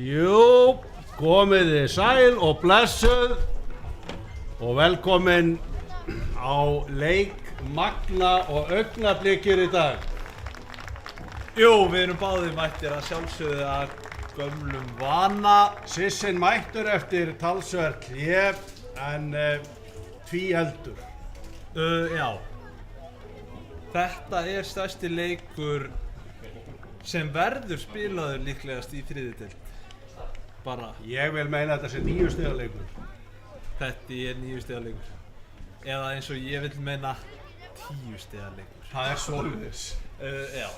Jú, komiði sæl og blessuð og velkomin á leik Magna og Augnablikir í dag. Jú, við erum báðir mættir að sjálfsögðu að gömlum vana. Sissinn mættur eftir talsvert hlé en tvíeldur. Já. Þetta er stærsti leikur sem verður spilaður líklegast í þriðju deild. Bara. Ég vil meina þetta sé 9 stiga leikur. Þetta er 9 stiga leikur. Eða eins og ég vil meina 10 stiga leikur. Það er svoleiðis. Já.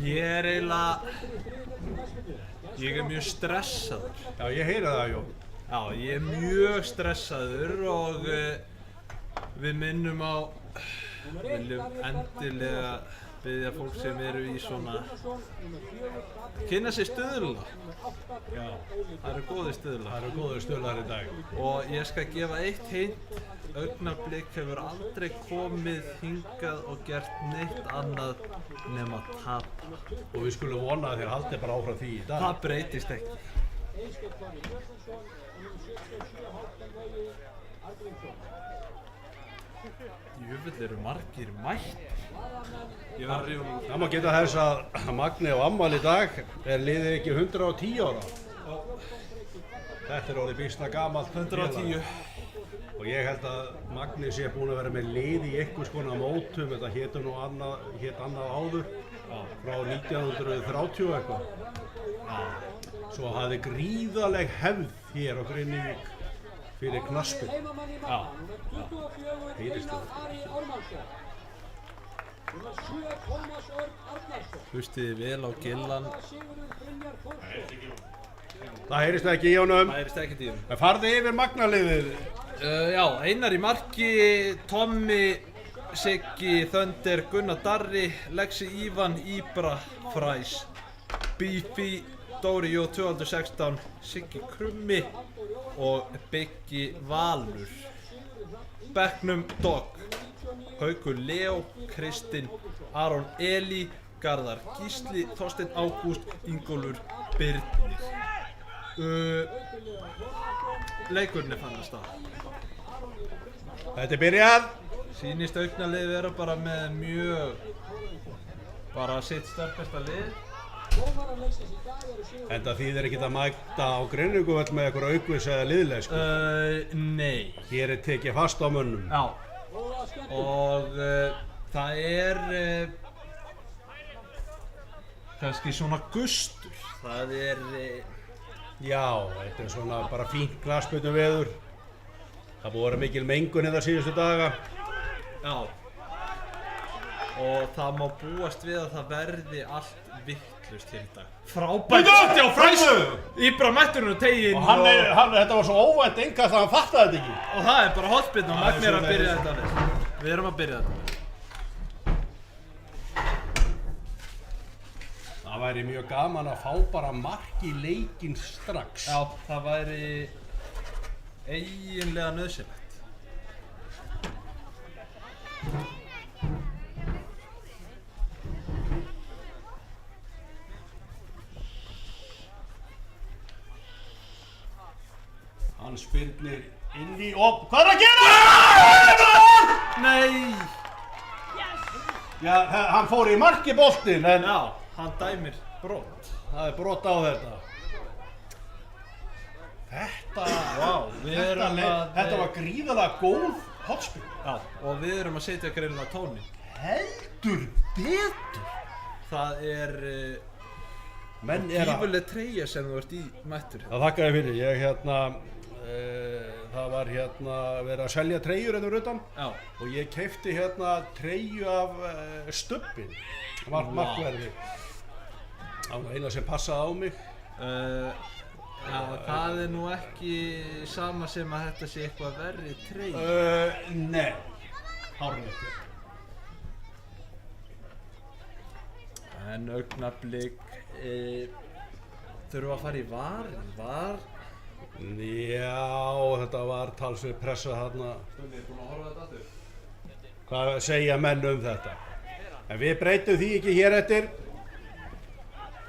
Ég er eiginlega, ég er mjög stressaður. Já, ég heyri það, Jón. Já, ég er mjög stressaður og við minnum á, viljum endilega biðja fólk sem eru í svona, kynna sér stuðla. Já, það eru góðir stuðlar. Það eru góðir stuðlar í dag. Og ég skal gefa eitt hint, Augnablik hefur aldrei komið hingað og gert neitt annað nema tapa. Og við skulum vona að þér haldi bara áfram því í dag. Það breytist ekki. Jöfull eru margir mættir. Ég var að rífa út. Það má geta þess að Magni á afmæli í dag liðið ekki 110 ára. Þetta er orðið býsna gamalt. 110. Og ég held að Magni sé búinn að vera með lið í einhvers konar mótum. Þetta hét annað áður. Frá 1930 eitthvað. Svo hafði gríðaleg hefð hér á Grenivík fyrir knattspyrnu. Heyrist það. Hlustið vel á Gillan. Það heyrist ekki í honum. Það heyrist ekkert í honum. En farðu yfir Magnaliðið. Já, Einar í marki, Tommi, Siggi, Þönder, Gunnar Darri, Lexi Ívan, Íbra, Fræs, Bífi, Dóri Jó 216, Siggi Krummi og Biggi Valur. Bekknum Dogg, Haukur Leo, Kristinn, Aron Eli, Garðar Gísli, Þorsteinn Ágúst, Ingólfur Birnir. Leikurinn er fann að stað. Þetta er byrjað. Sýnist Augnalið vera bara með mjög, bara sitt sterkasta lið. En það þýðir ekkert að mæta á Grenivíkurvöll með einhver aukvis eða liðleik, sko. Nei. Hér er tekið fast á mönnum. Já. Og það er kannski svona gustur. Það er Já, þetta er svona bara fínt knattspyrnuveður. Það búið að vera mikil mengun hérna síðustu daga. Já. Og það má búast við að það verði allt vitlaust hér í dag. Frábært skoti á Fræs! Íbra mætturinn og teginn Og þetta var svo óvænt engast að hann fattaði þetta ekki. Og það er bara hotspinn og Magni er að byrja þetta vel. Við erum að byrja þetta vel. Það væri mjög gaman að fá bara mark í leikinn strax. Já, það væri eiginlega nauðsynlegt. Hann spyrnir inn í og hvað er að gera? Nei! Já, hann fór í markiboltinn en Já, hann dæmir brot. það er brot á þetta. Þetta var gríðarlega góð hotspinn. Já, og við erum að setja greinilega tóninn. Heldur betur. Það er gífurleg treyja sem þú ert í mættur. Það þakka ég fyrir. Það var verið að selja treyjur hérna fyrir utan. Já. Og ég keypti treyju af Stubbin. Markverði. Það var eina sem passaði á mig. Já, það er nú ekki sama sem að þetta sé eitthvað verri treyja. Nei. Hárrétt. En Augnablik þurfa að fara í var. Já, þetta var talsvert pressa þarna. Stunni, búin að horfa þetta aftur? Hvað segja menn um þetta? En við breytum því ekki hér eftir.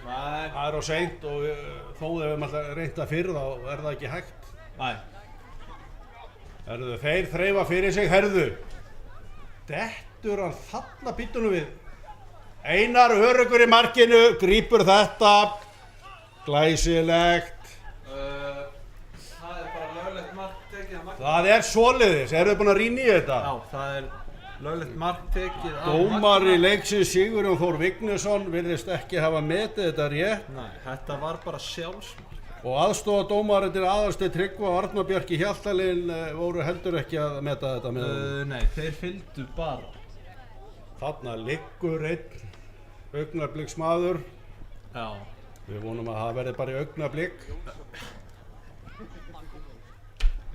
Nei. Það er á seint og þó ef við alltaf reynda fyrr þá er það ekki hægt. Nei. Herðu, þeir þreifa fyrir sig, herðu. Dettur hann þarna býtunum við. Einar öruggur í markinu, grípur þetta. Glæsilegt. Það er bara löglegt mark tekið af Magna. Það er svoleiðis, eru þið búin að rýna í þetta? Já, það er löglegt mark tekið af Dómari leiksins Sigurjón Þór Vignisson virðist ekki hafa metið þetta rétt. Nei, þetta var bara sjálfsmark. Og aðstofadómararnir Aðalsteinn Tryggva og Arnar Björk í Hjaltalín voru heldur ekki að meta þetta með honum. Nei, þeir fylgdu bara. Þarna liggur einn augnabliksmaður. Já. Við vonum að það verði bara í augnablik.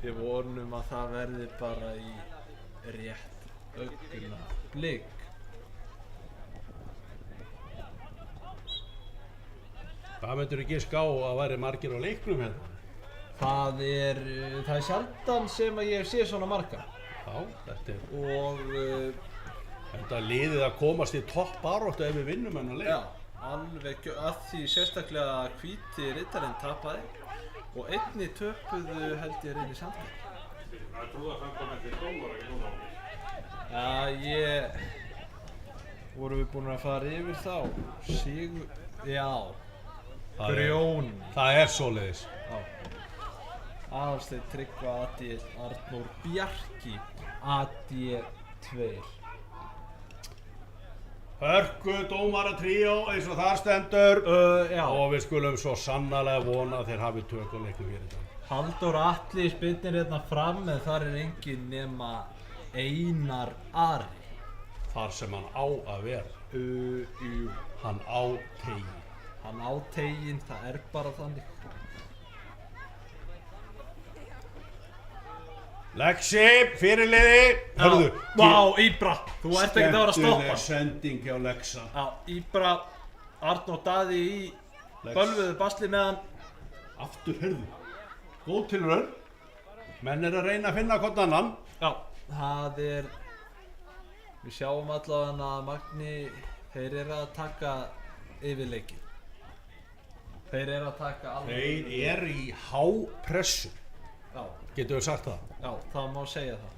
Við vonum að það verði bara í rétt augnablik. Hvað myndur ekki ská að væri margir á leiknum hérna? Það er sjaldan sem að ég hef séð svona marga. Já, þetta er... Og... Þetta liðið að komast í toppbaráttu ef við vinnum hennar leik. Já, alveg að því sérstaklega að hvíti riddarinn tapaði og einni töpuðu held ég reyni samtæk. Það trúða samt að þetta er dómar ekki núna. Já, vorum við búin að fara yfir þá? Já. Grjón. Það er svoleiðis. Já. Aðalsteinn Tryggva AD Arnór Bjarki AD2. Hörku dómaratríó eins og það stendur. Já. Og við skulum svo sannarlega vona að þeir hafi tök á leiknum hér í dag. Halldór Atli spyrnir hérna fram en þar er engin nema Einar Ari. Þar sem hann á að vera. Hann á tegin. Hann á tegin, það er bara þannig. Lexi, fyrirliði. Hörðu. Vá, Íbra, þú ert ekki að vera að stoppa. Skemmtileg sending hjá Lexa. Já, Íbra, Arnór Daði í bölvuðu basli með hann. Aftur, hörðu. Góð tilraun. Menn er að reyna að finna hvort annan. Já, það er... Við sjáum allavega að Magni, þeir eru að taka yfir leikinn. Þeir eru að taka alveg... Þeir eru í hápressu. Já. Getum við sagt það? Já, það má segja það.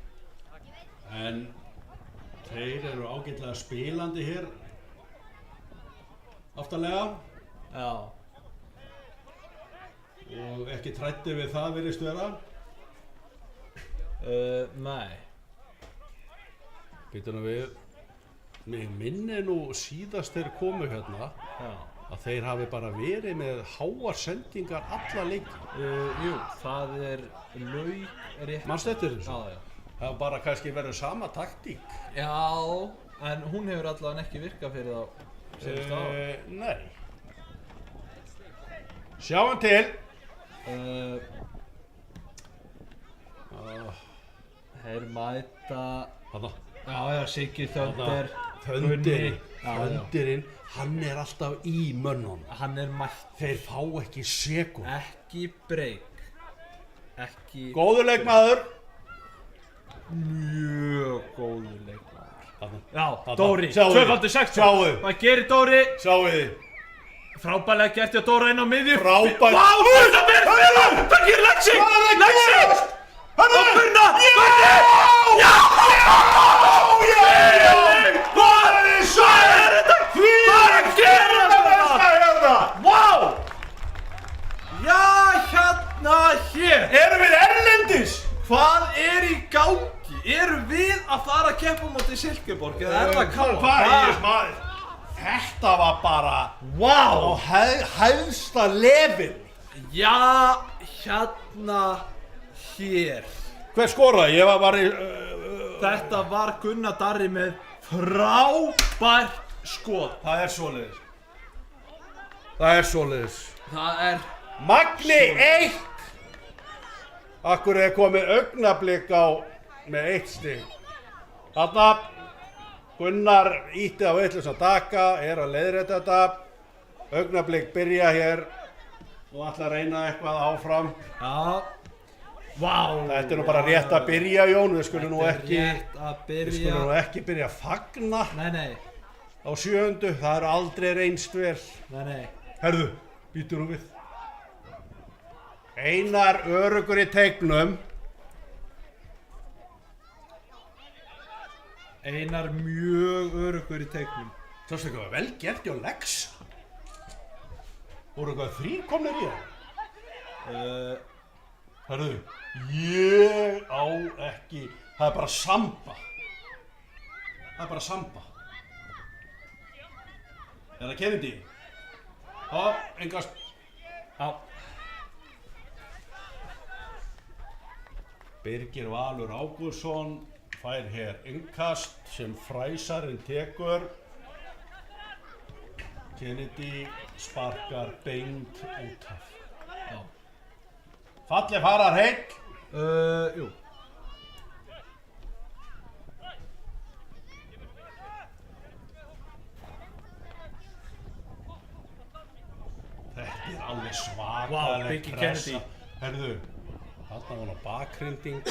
En þeir eru ágætlega spilandi hér. Aftarlega. Já. Og ekki træddi við það virðist vera. Nei. Býtum við. Mig minni nú síðast þeir komu hérna. Já. Að þeir hafi bara verið með háar sendingar alla leiki. Jú, það er lauk rétt. Manstu eftir þessu? Já, já. Það var bara kannski verið sama taktík. Já, en hún hefur allavega ekki virkað fyrir þá síðustu ár. Nei. Sjáum til. Þeir mæta... Þarna. Já, Siggi Þöndir. Þöndirinn, hann er alltaf í mönnunum. Hann er mætt. Þeir fá ekki sekúnd. Ekki breyk. Ekki... Góður leikmaður. Mjög góður leikmaður. Þarna. Já, Þarna. Dóri. Sjáðu. 2x60. Sjáðu. Hvað gerir Dóri? Sjáu þið. Frábærlega gert hjá Dóra inn á miðju. Frábært. Vá, þetta verður! Hvað gerir Lexi? Lexi! Og Gunna! Já! Hvað er þetta? Hvað er að gera þetta? Vá! Já, hérna hér. Erum við erlendis? Hvað er í gangi? Erum við að fara að keppa móti Silkeborg eða er það Káa? Hvað? Þetta var bara á hæðsta level. Já, hérna hér. Hver skoraði? Ég var bara í... Þetta var Gunnar Darri með frábært skot. Það er svoleiðis. Það er svoleiðis. Það er... Magni 1. Akkur er komið augnablik á með 1 stig. Þarna Gunnar ítti á vitlausan Daka, er að leiðrétta þetta. Augnablik byrja hér og ætla að reyna eitthvað áfram. Já. Vá. Þetta er nú bara rétt að byrja, Jón. Við skulum nú ekki... Rétt að byrja. Við skulum nú ekki byrja að fagna Nei. á 7. Það er aldrei reynst vel. Nei. Herðu, býtur nú við. Einar öruggur í teignum. Einar mjög öruggur í teignum. Sástu eitthvað vel gert hjá Lex? Voru eitthvað 3 komnir í það? Herðu, ég á ekki, það er bara samba. Það er bara samba. Er það Kennedy? Já, engast. Já. Birgir Valur Ágústsson fær hér innkast sem fræsarinn tekur. Kennedy sparkar beint út af. Já. Falli farar heill. Jú. Þetta er alveg svakaleg Vá, Biggie pressa. Kennedy. Herðu, þarna var hann á bakhrinding.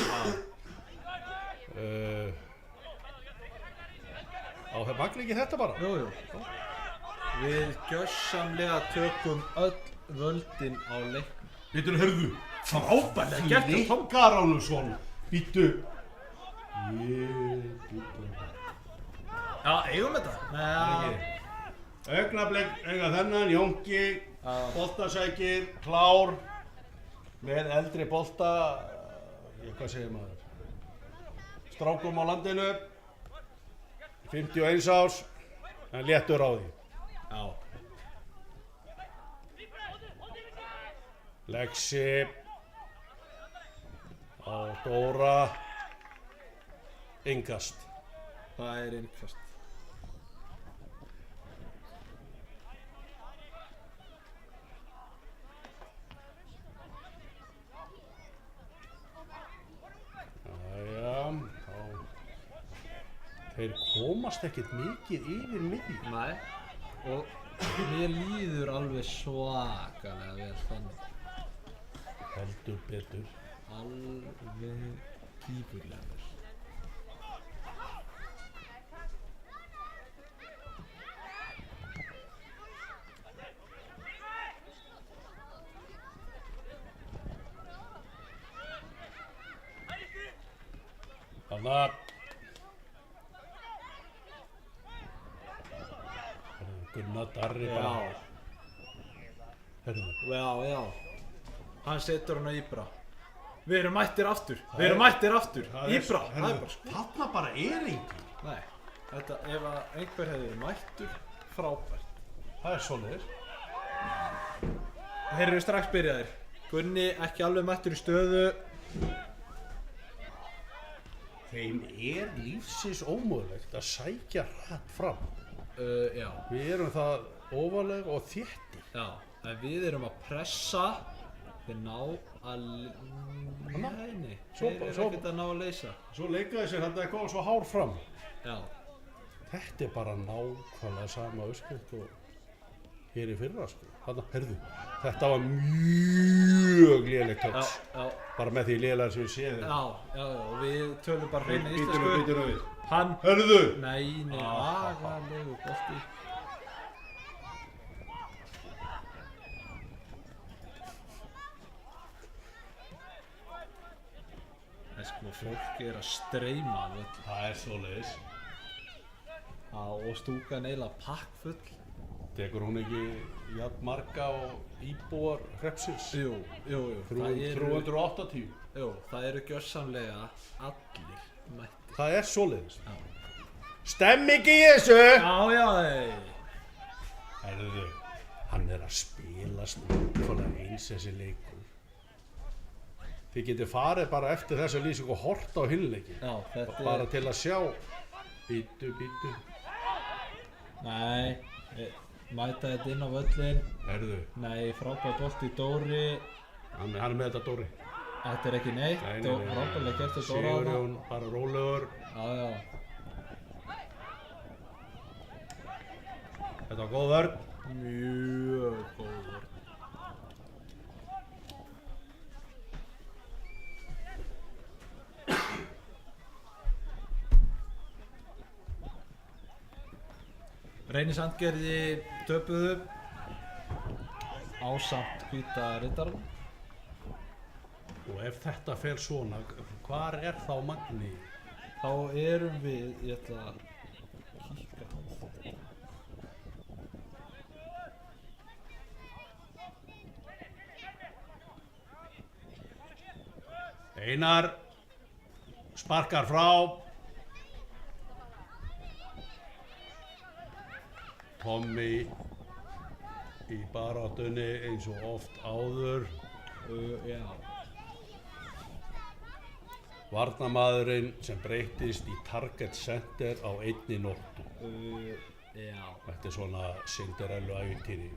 Á það magli ekki þetta bara? Jú. Við gjörsamlega tökum öll völdin á leiknum. Býtur, herðu, Frábærlega gert hjá Tom. Klikkar ánum svona. Býtu. Býtu. Já, eigum þetta. Nei, Augnablik, eiga þennan, Jónki, Já. boltasækir, klár, með eldri bolta, hvað segir maður, strákum á landinu, 51 árs, en léttur á því. Já. Lexi, á Dóra, innkast. Það er innkast. Þeir komast ekkert mikið yfir miðju. Nei. Og mér líður alveg svakalega vel þannig. Heldur betur. Alveg gífurlega vel. Þarna. Gunnar Darri bara. Herðu. Já. Hann setur hann á Íbra. Við erum mættir aftur. Íbra. Það er bara sko. Þarna bara er engin. Nei. Þetta, ef að einhver hefði verið mættur, frábært. Það er svoleiðis. Þeir eru strax byrjaðir. Gunni ekki alveg mættur í stöðu. Þeim er lífsins ómögulegt að sækja hratt fram. Já. Við erum það ofalega og þéttir. Já. En við erum að pressa. Þeir ná að... Nei. Þeir eru ekkert að ná að leysa. Svo leikaði sér hann eitthvað og svo hár fram. Já. Þetta er bara nákvæmlega sama uppskrift og hér í fyrra sko. Þarna, herðu, þetta var mjög lélegt touch. Já. Bara með því lélega sem við séðum. Já. Og við tölum bara hreina Býtur íslensku. við. Hann... Hörðu! Nei, agalegu bolti. Það sko, fólk er að streyma af öllu. Það er svoleiðis. Já, og stúkan eiginlega pakkfull. Tekur hún ekki jafn marga og íbúar hreppsins? Jú. 380. Jú, það eru gjörsamlega allir mættir. Það er svoleiðis. Já. Stemming í þessu! Já. Herðu, hann er að spilast nákvæmlega eins þessi leikur. Þið getið farið bara eftir þessa lýsing og horta á hinleikin. Já, þetta er... Bara til að sjá. Býtu. Nei, mæta þetta inn á völlin. Herðu. Nei, frábært bolti Dóri. Hann er með þetta Dóri. Þetta er ekki neitt. Frábærlega gert þetta Dóra á það. Sigurjón, bara rólegur. Já. Þetta var góð vörn. Mjög góð vörn. Reyni Sandgerði töpuðu. ásamt hvíta riddaranum. Og ef þetta fer svona, hvar er þá Magni? Þá erum við, ég ætla að kíkja á þetta. Einar sparkar frá. Tommy í baráttunni eins og oft áður. Já. Varnarmaðurinn sem breyttist í target center á einni nóttu. Já. Þetta er svona Cinderellu-ævintýri.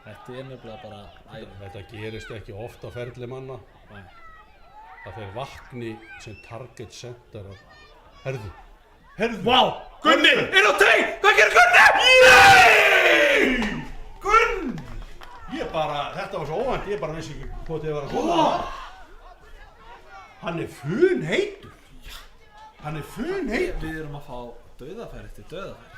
Þetta er nefnilega bara ævintýri. Þetta gerist ekki oft á ferli manna. Nei. Það þeir vakni sem target center. Herðu. Vá! Gunni! Inn á teig! Hvað gerir Gunni? Nei! Gunn! Þetta var svo óvænt, ég bara vissi ekki hvort þið var að koma. Hann er funheitur. Hann er funheitur. Við erum að fá dauðafæri eftir dauðafæri.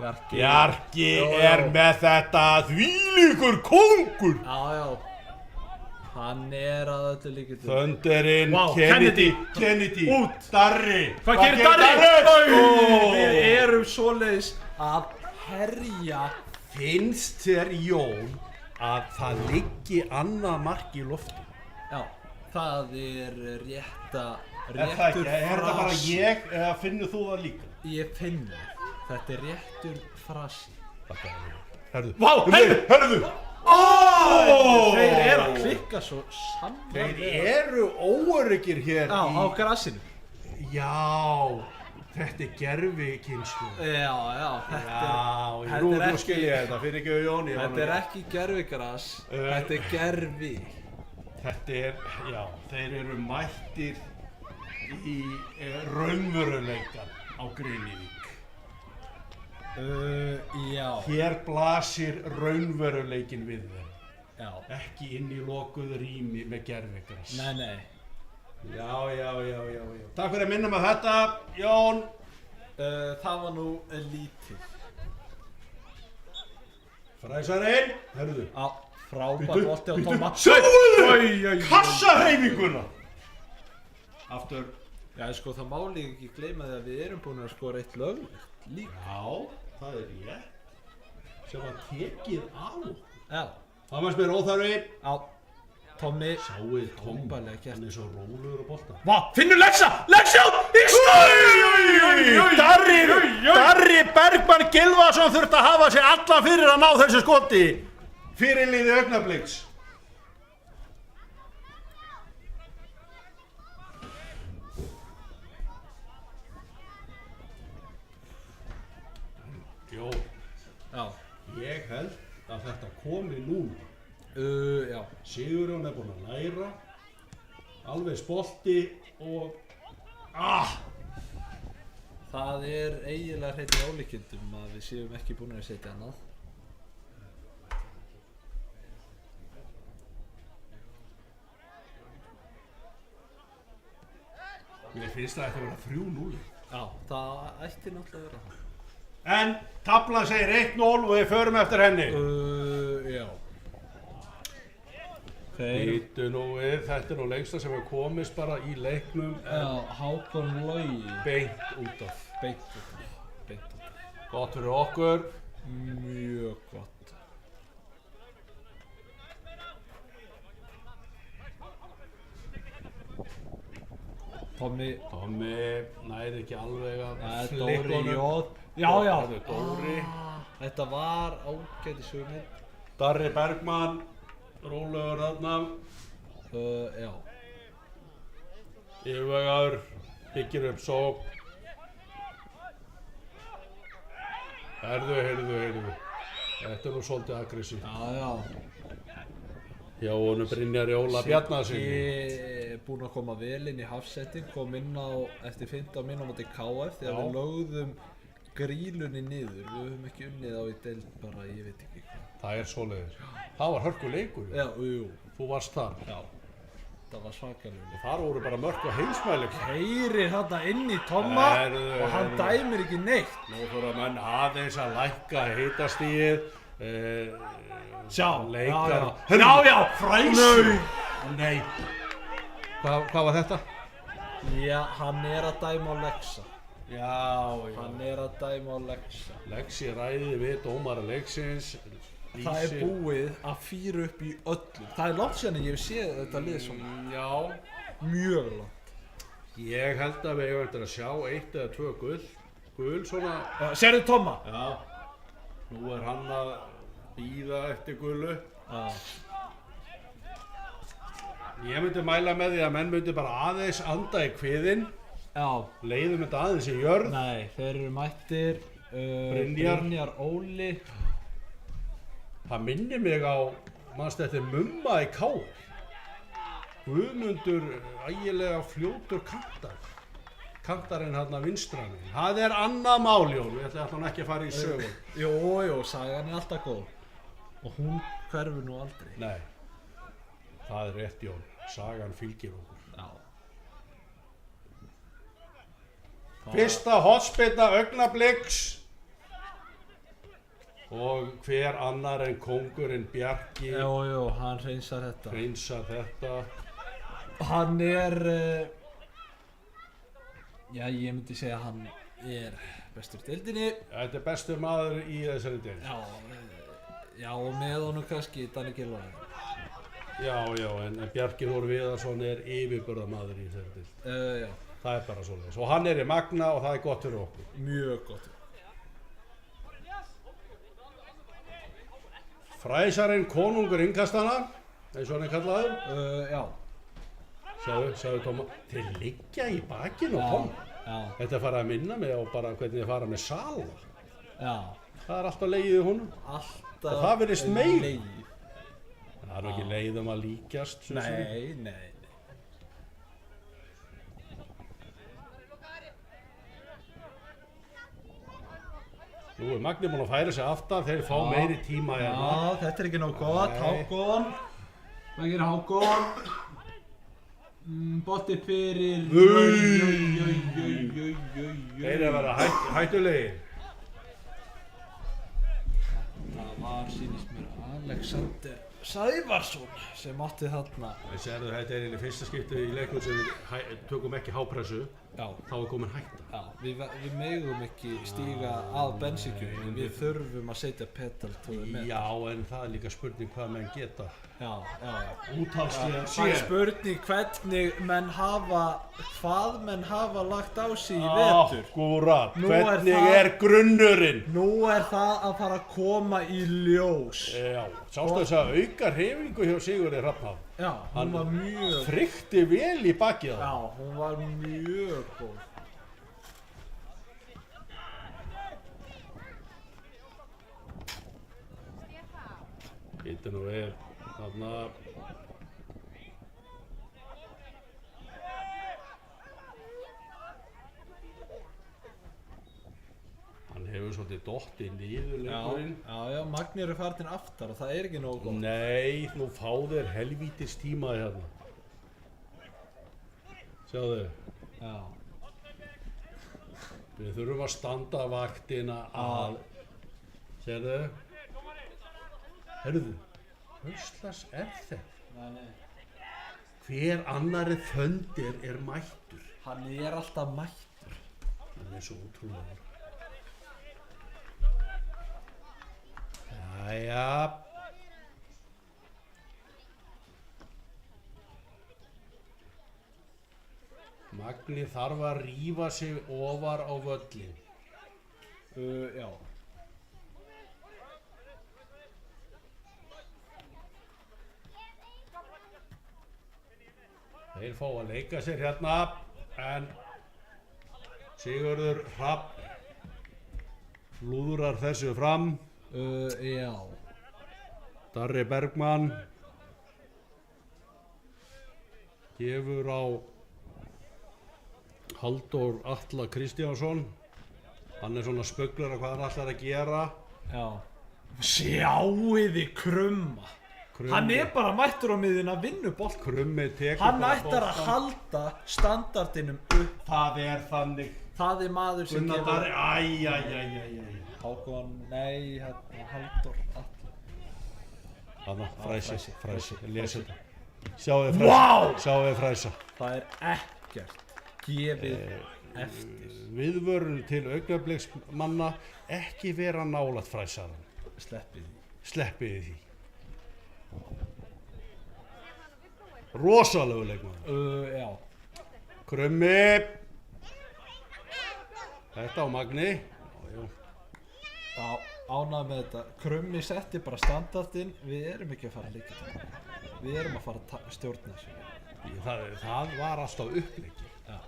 Bjarki er með þetta þvílíkur kóngur. Já. Hann er að öllu líkindum. Þönderinn, Vá, Kennedy, út. Darri. Hvað gerir Darri? Við erum svoleiðis að herja. Finnst þér, Jón, að það liggi annað mark í lofti? Já, það er réttur Er það bara ég eða finnur þú það líka? Ég finn það. Þetta er réttur frasi. Herðu. Vá, herðu. Þeir eru að klikka svo sannlega. Þeir eru óöryggir hér á grassinu. Já, þetta er gervikynnslu. Já, Nú skil ég þetta, fyrir ekki Jón. Þetta er ekki gervigrass, þetta er gervi. Þetta er, já, þeir eru mættir í raunveruleikann á Grenivík. Já. Hér blasir raunveruleikinn við þeim. Já. Ekki inn í lokuð rými með gervigrass. Nei. Já. Takk fyrir að minna með þetta, Jón. Það var nú lítið. Fræsarinn, herðu. Á, frábær bolti á Tóma. Sjáðu kassahreyfinguna. Aftur. Já, sko, það má líka ekki gleyma því að við erum búin að skora eitt löglegt líka. Já, það er rétt. Sem var tekið á. Já. Það var mér óþarfi. Á, Tommy. Sjáuð Tommy, Frábærlega gert. hann er svo rólegur á bolta. Vá, finnur Leksjón í skói! Darri Bergmann Gylfason þurfti að hafa sig allan fyrir að ná þessu skoti. Fyrirliði Augnabliks. Jó, Já. ég held að þetta komi núna. Já. Sigurjón er búinn að læra, alveg spolti og... Það er eiginlega hreint í ólíkindum að við séum ekki búin að setja annað. Mér finnst það ætti að vera 3-0. Já, það ætti náttúrulega að vera það. En tablan segir 1-0 og við förum eftir henni. Já. Býtu nú við, þetta er nú lengsta sem við komist bara í leiknum. Já, Hákon Logi. Beint út af. Beint út af. Gott fyrir okkur. Mjög gott. Tommy næri ekki alveg að Dóri Jóð. Já. Dóri. Þetta var ágætis hugmynd. Darri Bergmann, rólegur þarna. Já. Yfirvegaður, byggir upp sókn. Heyrðu. Þetta er nú svolítið aggressív. Já. Já, honum Brynjari Óla Bjarnasyni. Siggi búinn að koma vel inn í hafsetting, kom inn á eftir 15 mínútur KF þegar við lögðum Grýlunni niður. Við höfum ekki unnið á í deild bara, ég veit ekki hvað. Það er svoleiðis. Það var hörkuleikur. Já, jú. Þú varst þar. Já. Það var svakalega. Þar voru bara mörk á heimsmæli. Heyrir þarna inn í Tomma og hann dæmir ekki neitt. Nú fyrir menn aðeins að lækka hitastigið. Sjá, leikar. Já, fræsir. Nei. Hvað var þetta? Já, hann er að dæma á Lexa. Já. Hann er að dæma á Lexa. Lexi ræði við dómara leiksins. Það er búið að fýra upp í öllu. Það er langt síðan ég hef séð þetta lið svona. Já. Mjög langt. Ég held að við eigum eftir að sjá 1 eða 2 gul. Gul svona. Sérðu Tomma? Já. Nú er hann að bíða eftir gulu. Já. Ég myndi mæla með því að menn myndi bara aðeins anda í kviðinn. Já. Leiðum þetta aðeins í jörð. Nei, þeir eru mættir Brynjar Óli. Það minnir mig á, mannstu eftir Mumma í KR. Guðmundur ægilega fljótur kantar. Kantarinn hérna vinstrann. Það er annað mál, Jón. Við ætlum ekki að fara í sögun. Jú, sagan er alltaf góð. Og hún hverfur nú aldrei. Nei. Það er rétt, Jón. Sagan fylgir okkur. Já. Fyrsta hotspinna Augnabliks. Og hver annar en kóngurinn Bjarki Jú, hann hreinsar þetta. hreinsar þetta. Hann er, já ég myndi segja að hann er bestur í deildinni. Þetta er bestur maður í þessari deild. Já, og með honum kannski Danni Gylfason. Já, en Bjarki Þór Viðarsson er yfirburðamaður í þessari deild. Já. Það er bara svoleiðis. Og hann er í Magna og það er gott fyrir okkur. Mjög gott. Fræsarinn konungur innkastana, eins og hann er kallaður. Já. Sjáðu Tóma, þeir liggja í bakinu á Tóma. Já. Þetta er farið að minna mig á bara hvernig þið fara með Sala. Já. Það er alltaf leið í honum. Alltaf. Og það virðist meira. leið. Það er nú ekki leið að líkjast. Nei. Nú er Magni búinn að færa sig aftan, þeir fá meiri tíma hérna. Já, þetta er ekki nóg gott. Hákon. Hvað gerir Hákon? Bolti fyrir. Þeir eru að vera hættulegir. Það var, sýnist mér, Alexander Sævarsson sem átti þarna. Við sérðu þetta er í fyrsta skipti í leiknum sem við tökum ekki hápressu. Já. Þá er komin hætta. Já, við megum ekki stíga að bensíngjöfinni. Við þurfum að setja pedal til með. Já, en það er líka spurning hvað menn geta. Já. Úthalslega Það er spurning hvað menn hafa lagt á sig í vetur. Akkúrat, Nú hvernig er grunnurinn? Nú er það að fara að koma í ljós. Já, sástu þess að auka hreyfingu hjá Sigurði Hrafnhaf. Já, hún var mjög. Frykti vel í bakið á. Já, hún var mjög góð. Þetta nú er þarna. Hann hefur svolítið dottið niður leikurinn. Já, Magni eru farin aftar og það er ekki nógu gott. Nei, nú fá þeir helvítis tímaði hérna. Sjáðu. Já. Við þurfum að standa vaktina að. Sérðu? Herðu, hvurslags er þetta? Nei. Hver annari þöndir er mættur? Hann er alltaf mættur. Hann er svo ótrúlegur. Jæja. Magni þarf að rífa sig ofar á völlin. Já. Þeir fá að leika sér hérna, en Sigurður Hrafn lúðrar þessu fram. Já. Darri Bergmann gefur á Halldór Atla Kristjánsson. Hann er svona spögglar að hvað hann ætlar að gera. Já. Sjáiði Krumma. Hann bara mættur á miðjuna að vinna bolt. Krummi tekur Hann bara ætlar að halda standardinum upp. Það þannig. Það maður sem Gunnar Darri, Hákon, nei, Halldór Þarna, fræsi, lesa þetta. Sjáu þið fræsa. Það ekkert gefið eftir. Viðvörun til augnabliksmanna, ekki vera nálægt fræsarann. Sleppið því. Rosalegu leikmaður. Já. Krummi. Þetta á Magni. Já, ánægð með þetta. Krummi setti bara standardinn. Við erum ekki að fara að leika þetta. Við erum að fara að stjórna þessu. Það var alltaf uppleiki. Já.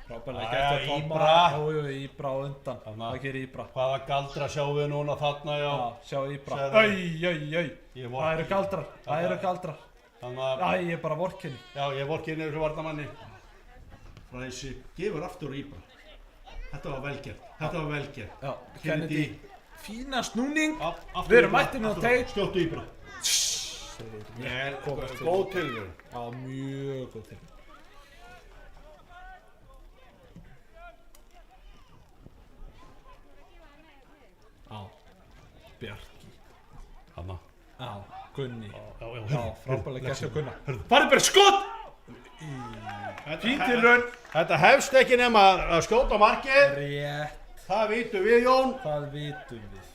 Frábærlega gert að Tóma. Íbra á undan. Hvað gerir Íbra? Hvaða galdra sjáum við núna þarna, já. Sjá Íbra. Það eru galdrar. Ég bara vorkenni. Já, ég vorkenni þessu varnarmanni. Fræsi gefur aftur Íbra. Þetta var velgerð. Já, Kennedy. Fína snúning. Við erum mættir á teig. Skjóttu Íbra. Góð tilraun. Já, mjög góð tilraun. Bjarki. Hanna. Já, Gunni. Já, frábærlega gert hjá Gunna. Farið bara skot! Fín tilraun. Þetta hefst ekki nema að skjóta markið. Rétt. Það vitum við, Jón. Það vitum við.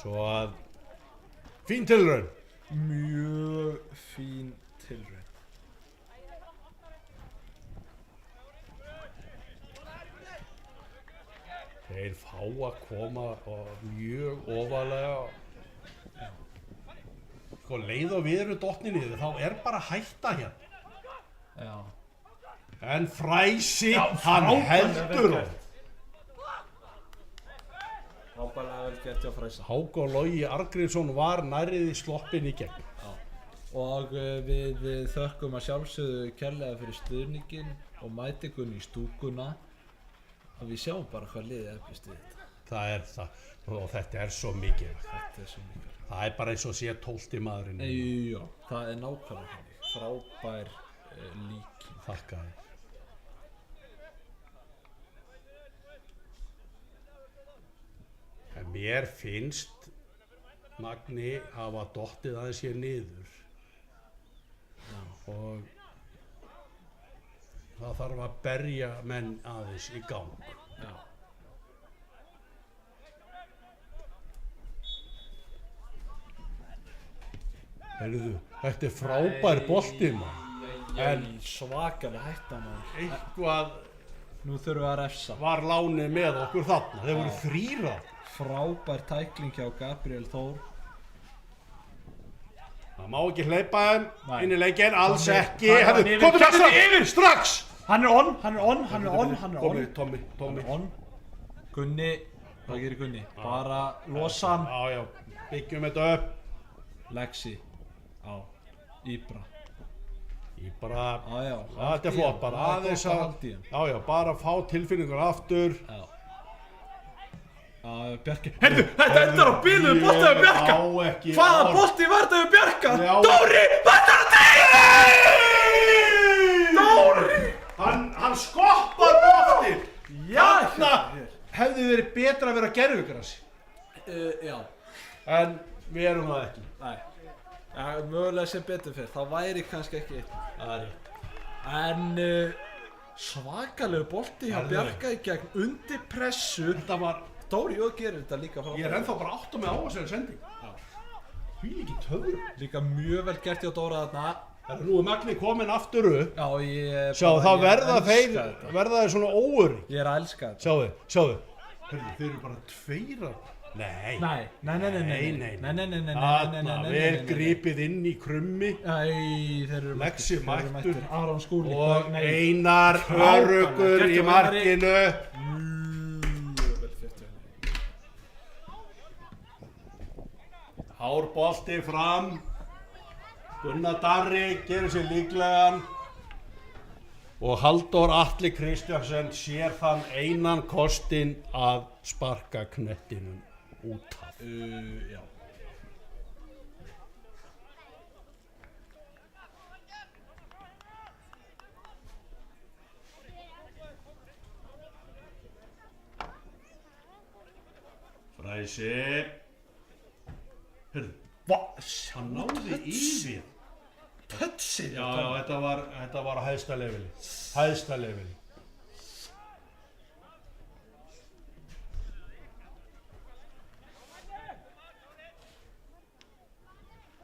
Svo að fín tilraun. Mjög fín tilraun. Þeir fá að koma mjög ofalega. Sko leið og við erum dottnir niður, þá bara hætta hérna. Já. En Fræsi, hann heldur á. Frábærlega vel gert hjá Fræsa. Hákon Logi Arngrímsson var nærriði sloppinn í gegn. Já. Og við þökkum að sjálfsögðu kærlega fyrir stuðninginn og mætingunni í stúkuna. Og við sjáum bara hvað liðið best við þetta. Það það. Og þetta svo mikilvægt. Þetta svo mikilvægt. Það bara eins og sé 12. maðurinn. Já, það nákvæmlega þannig. Frábær líking. Þakka þér. En mér finnst Magni hafa dottið aðeins hér niður. Já. Og það þarf að berja menn aðeins í gang. Já. Heyrðu, þetta frábær bolti maður. En svakalega hætta maður. Eitthvað nú þurfum við að refsa. Var lánið með okkur þarna. Þeir voru þríra. Frábær tækling hjá Gabriel Þór. Það má ekki hleypa þeim inn í leikinn, alls ekki. Komdu kassa yfir, strax! Hann er on. Tommi. Gunni, hvað gerir Gunni? Bara losa hann. Já, byggjum þetta upp. Lexi. Já, Íbra. Þetta flott bara. Aðeins að, bara fá tilfinningur aftur. Bjarki. Heyrðu, þetta endar á bíluðu bolti af Bjarka. Hvaða bolti var þetta af Bjarka? Dóri, þetta er Dóri! Hann skoppar bolti. Þarna hefði verið betra að vera gervigrasi. Já. En við erum það ekki. Nei. Mögulega sem betur fyrir. Það væri kannski ekki. Það er rétt. En svakalegu bolti hjá Bjarka í gegn undir pressu. Þetta var Dóri og gerir þetta líka frá. Ég ennþá bara átt á mig á þessari sending. Því ekki töfur. Líka mjög vel gert hjá Dóra þarna. Nú Magni kominn aftur upp. Já, sjá, þá verða þeir svona óörygg. Ég að elska þetta. Sjáðu. Þeir eru bara tveira. Nei. Vel gripið inn í Krummi. Þeir eru Lexi mættur. Aron Skúli. Og Einar öruggur í markinu. Hár bolti fram. Gunnar Darri gerir sér líklegan. Og Halldór Atli Kristjánsson sér þann einan kostinn að sparka knettinum út af. Já. Fræsi. Hörðu, hann náði yfir. Touchið. Já, þetta var á hæsta leveli. Hæsta leveli.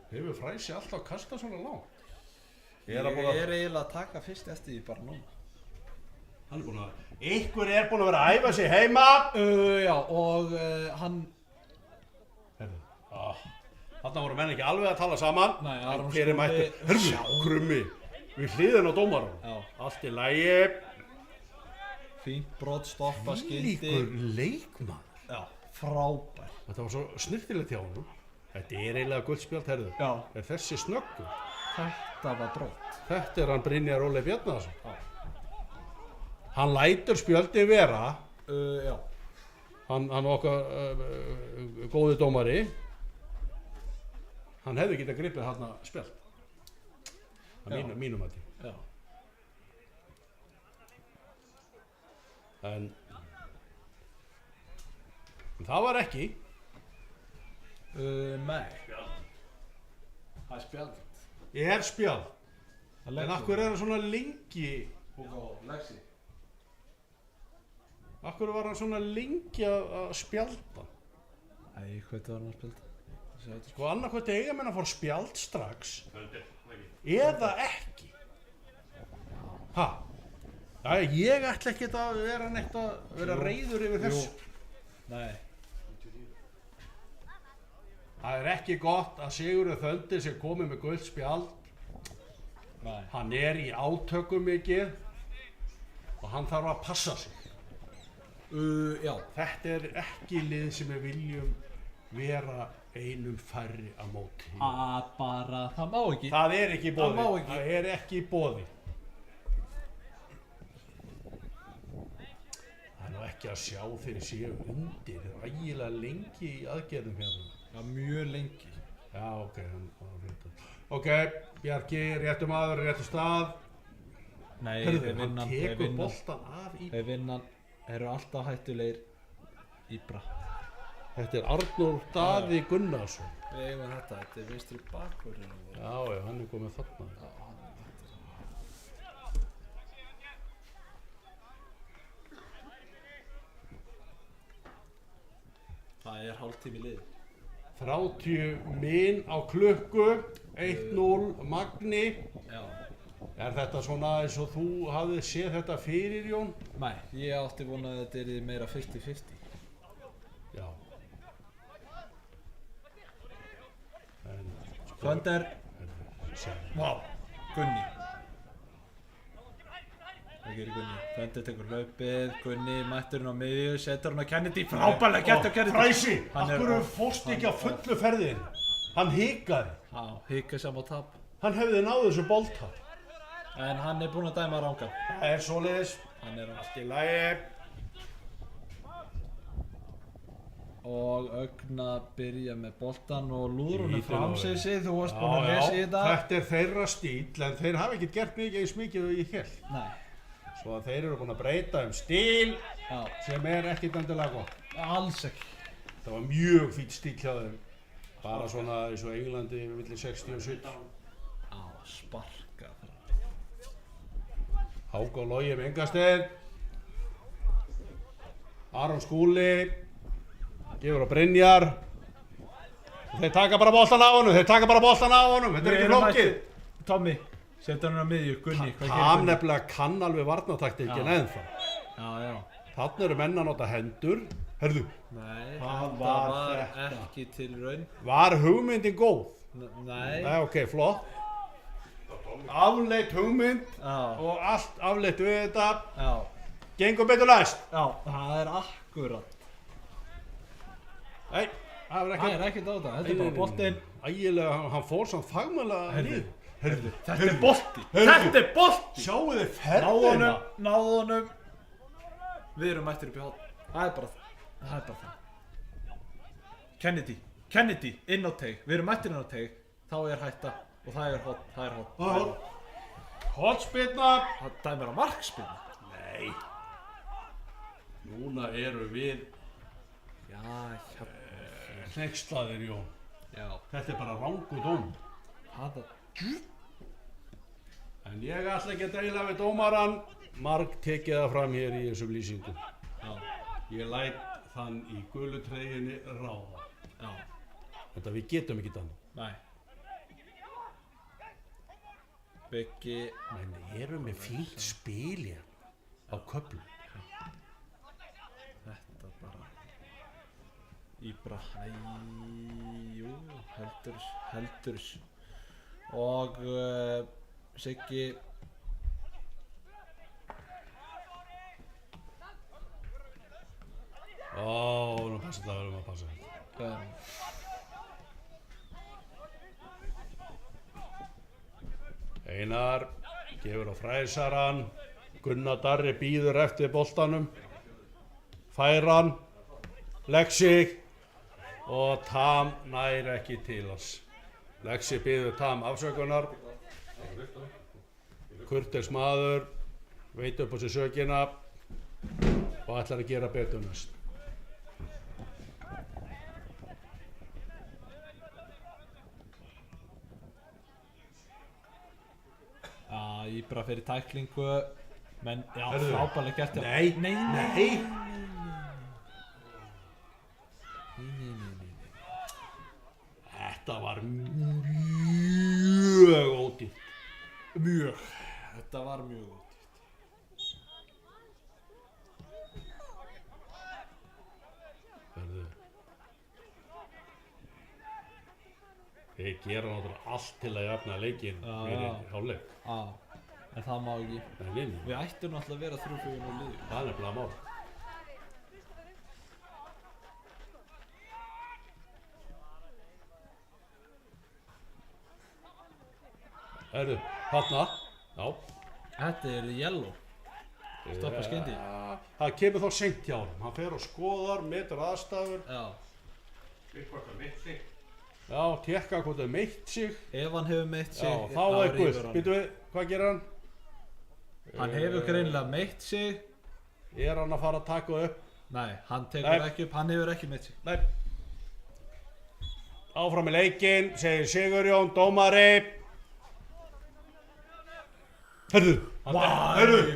Hefur Fræsi alltaf kastað svona langt? Ég er eiginlega að taka fyrst eftir því bara núna. Hann er búinn að... Ykkur er búinn að vera að æfa sig heima. Já, og hann... Herðu, þarna voru menn ekki alveg að tala saman. Nei, Aron Hver er mættur? Hörðu, Krummi. Við hliðin á dómaranum. Já. Allt í lagi. Fínt brot, stoppa, skildi. Þvílíkur leikmaður. Já, frábær. Þetta var svo snirtilegt hjá honum. Þetta er eiginlega guldspjald, herðu. Já. Er þessi snöggur? Þetta var brot. Þetta er hann Brynjar Óli Bjarnason. Já. Hann lætur spjöldin vera. Já. Hann okkar góði dómari. Hann hefði getað gripið þarna spjald. Mínum að því. Já. En það var ekki. Nei. Það er spjald. Er spjald. En af hverju er hann svona lengi? Lexi. Af hverju var hann svona lengi að spjalda? Æ, hvað var hann að spjalda? Sko annarkvæmt eiga menn að fá spjald strax. Eða ekki. Ha? Ég ætla ekki að vera neitt að vera reiður yfir þessu. Nei. Það er ekki gott að Sigurður Þöldi sé komið með gult spjald. Nei. Hann er í átökum mikið og hann þarf að passa sig. Já. Þetta er ekki lið sem við viljum vera einum færri á móti. Bara, það má ekki. Það er ekki í boði. Það má ekki. Það er ekki í boði. Það er nú ekki að sjá þegar séu undir. Það er ægilega lengi í aðgerðum hérna. Já, mjög lengi. Já, ok. Ok, Bjarki, réttu maður, réttu stað. Nei, Hörðu, hann tekur boltan af í... Þeir vinnan eru alltaf hættulegir Íbra. Þetta er Arnór Daði Gunnarsson. Við eigum þetta er vinstri bakvörður. Já, hann er komið þarna. Já, hann er það er hálftími lið. 30 min á klukku, 1-0 Magni. Já. Er þetta svona eins og þú hafðið séð þetta fyrir, Jón? Nei, ég átti vonað að þetta er meira 50-50. Já. En Fönder. Vá. Gunni. Það gerir Gunni. Fönder tekur hlaupið, Gunni mætturinn á miðju, setur hann á Kennedy, frábærlega gert á Kennedy. Fræsi, af hverju fórst ekki á fullu ferðin? Hann hikaði. Já, hika sem á tap. Hann hefði náð þessu bolta. En hann er búinn að dæma rangan. Það er svoleiðis. Hann er Allt í lagi. Og Ögna byrja með boltan og lúður honum fram sig. Þú varst búinn að lesa í þetta. Þetta er þeirra stíl, en þeir hafa ekkert gert mikið eins mikið og ég held. Nei. Svo að þeir eru búin að breyta stíl sem er ekkert endilega gott. Alls ekki. Það var mjög fínt stíl hjá þeim. Bara svona eins og Englandi milli 60 og 70. Sparka. Hákon Logi með Engasteinn. Aron Skúli gefur á Brynjar. Þeir taka bara boltan af honum. Þetta er ekki flókið. Tommy, setja hann á miðju. Gunni, hvað gerir Hann Gunni? nefnilega kann alveg varnartaktíkin ennþá. Já. Þarna eru menn að nota hendur. Herðu, Nei, Hvað þetta var var þetta? ekki til raun. var hugmyndin góð? Nei. Nei, ok, flott. Afleitt hugmynd Já. og allt afleitt við þetta. Já. Gengur betur næst. Já, það er akkurat. Nei, það er Það er ekkert á þetta. Þetta er bara boltinn. Ægilega, hann fór samt fagmannlega niður. Heyrðu, Þetta er bolti! Þetta er bolti! Sjáu þið ferðina? Náðu honum. Við erum mættir upp í hotn. Það er bara það. Kennedy, inn á teig. Við erum mættir inn á teig. Þá er hætta og það er hotn. Hornspyrna. Það dæmir á markspyrnu. Nei. Núna erum við Já, hérna. hneykslaðir, Jón. Já. Þetta er bara rangur dóm. En ég ætla ekki að deila við dómaran. Marg tekið það fram hér í þessum lýsingum. Já. Ég læt þann í gulu treyjunni ráða. Já. Þetta við getum ekki þannig. Nei. Byggi. Men erum við fínt spil hérna á köflum. Þetta bara. Íbra. Jú, heldur. Og Siggi. Nú passa þetta, verðum að passa þetta. Einar gefur á fræsaran. Gunnar Darri býður eftir boltanum. Fær hann. Lexi. Og Tam nær ekki til hans. Lexi býður Tam afsökunar. Kurteis maður. Veit upp á sig sökina. Og ætlar að gera betur næst. Íbra fyrir tæklingu. Men, já, frábærlega gert. Nei. Þetta var mjög ódýrt. Þetta var mjög ódýrt. Þeir gera náttúrulega allt til að jafna leikinn fyrir hálfleik. En það má ekki. Nei. Við ættum náttúrulega að vera 3-4 og liður. Það er nefnilega mál. Heyrðu, þarna. Já. Þetta er yellow. Stoppa skendi. Það kemur þá seint hjá honum. Hann fer og skoðar, metur aðstæður. Já. Já, tékka hvort það meitt sig. Ef hann hefur meitt sig. Já, þá eitthvað. Býtu við, hvað gerir hann? Hann hefur greinilega meitt sig. Er hann að fara að taka það upp? Nei, hann tekur ekki upp, hann hefur ekki meitt sig. Nei. Áfram í leikinn, segir Sigurjón, dómari. Herðu.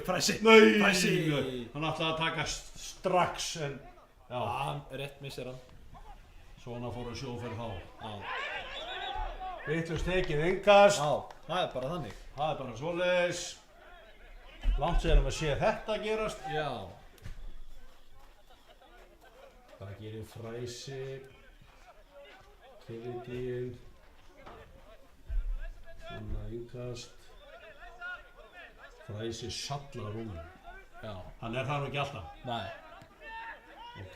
Pressi. Hann ætlaði að taka strax en... Já, rétt missir hann. Svona fóru sjóferð þá. Já. Vitlaust tekið innkast. Já, það er bara þannig. Það er bara svoleiðis. Langt sér að sé þetta gerast. Já. Það gerir Fræsi. Kennedyin. Svona innkast. Fræsi sallar rúminu. Já. Hann er það nú ekki alltaf. Nei. Ok.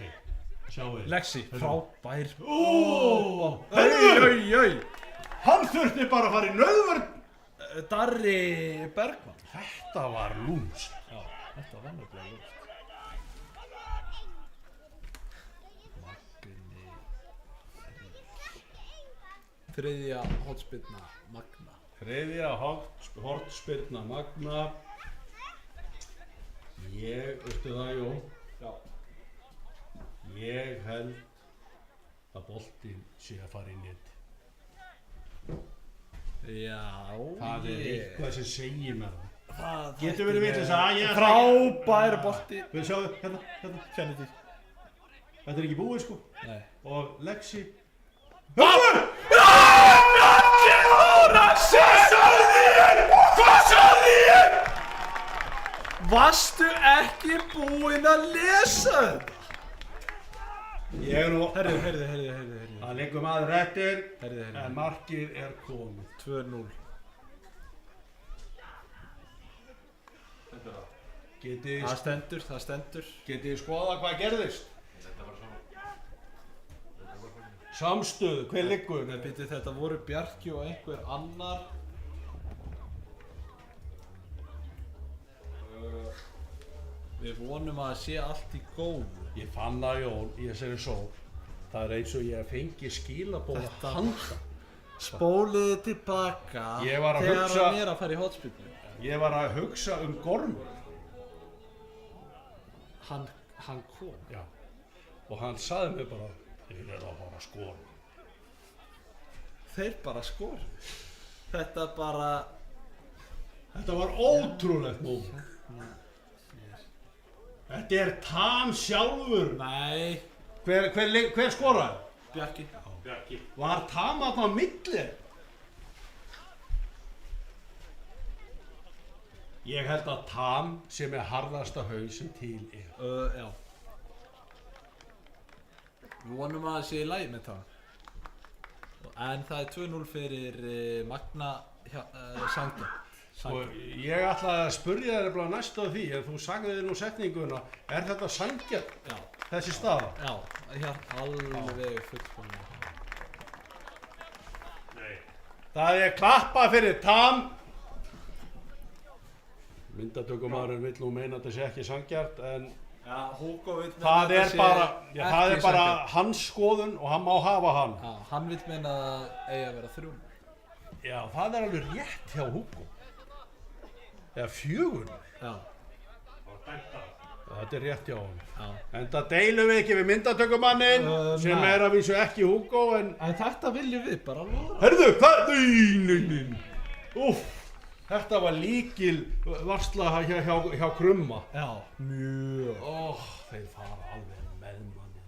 Sjáu þið. Lexi, frábær. Hei! Hann þurfti bara að fara í nauðvörn. Darri Bergmann. Þetta var lúmst. Já, þetta var nefnilega lúmst. Magni. Þriðja hornspyrna Magna. Þriðja hornspyrna Magna. Veistu það, Jón? Já. Ég held að boltinn sé að fara í net. Já, Það er eitthvað sem segir mér það. Það Getur verið vitlaus að ég... Frábær bolti. Við sjáum, hérna. Kennedy. Þetta er ekki búið, sko. Nei. Og Lexi... Hvað sagði ég? Varstu ekki búinn að lesa þetta? Ég er nú... Heyrðu. Það liggur maður eftir, Heyrðu. en markið er komið. 2-0. Það stendur. Getið þið skoða hvað gerðist? Samstöðu, hver liggur? Þetta voru Bjarki og einhver annar. Við vonum að það sé allt í góðu. Ég fann það, Jón, í þessari sól. Það er eins og ég fengi skilabóð að handa. Spóliði tilbaka Ég var að þegar hugsa- hann er að fara í hotspyrnu. Ég var að hugsa Gormur. Hann kom. Já. Og hann sagði mér bara, ég er að fara að skora. Þeir bara skoru. Þetta bara... Þetta var ótrúlegt móment. Þetta er Tam sjálfur. Nei, Hver skoraði? Bjarki. Var Tam þarna á milli? Ég held að Tam sé með harðasta haus sem til er. Já. Við vonum að það sé í lagi með það. En það er 2-0 fyrir Magna Sandland. Og ég ætlaði að spurja þér bara næst á því, en þú sagði þér nú setninguna, er þetta sanngjarnt, Já. þessi staða? Já, alveg fullkomlega. Það er klappað fyrir Tam. Myndatökumaðurinn vill nú meina að þetta sé ekki sanngjarnt, en Já, Hugo vill meina það að er sé bara, ekki sanngjarnt. hans skoðun og hann má hafa hann. Já, hann vill meina að eigi að vera 3. Já, það er alveg rétt hjá Hugo. Eða 4. Já. Þetta er rétt hjá hann. Já. En það deilum við ekki við myndatökumanninn, sem nei. er að vísu ekki Hugo, en... En þetta viljum við bara alveg. Herðu, hvað? Nei. Úff, þetta var líkil varsla hjá Krumma. Já, mjög. Þeir fara alveg með manni.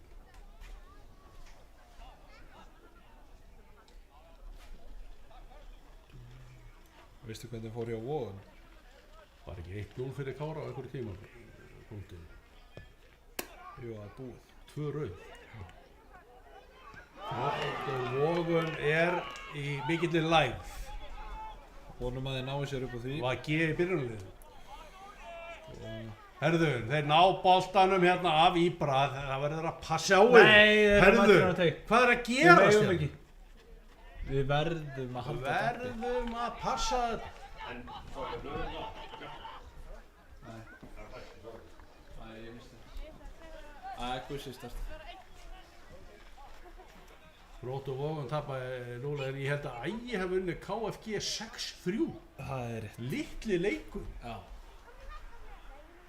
Veistu hvernig fór ég á Vogum? Var ekki 1-0 fyrir Kára á einhverju tíma? Punktinu. Jú, það er búið. 2 rauð. Vogum er í mikilli lægð. Vonum að þið náu sér upp á því. Og að gefa í byrjunarliðinu. Herðu, þeir ná boltanum hérna af Íbra. Það verður að passa á þeim. Nei, þeir eru Herðu, mættir á teik. hvað er að gerast Við megum hérna? ekki. Við verðum að halda þetta. Verðum að passa þetta. Æ, ég misti það. Æ, Gussi start. Rótt og Vogum tapaði núna, en ég held að Ægi hafi unnið KFG 6-3. Það er rétt. Litli leikur. Já.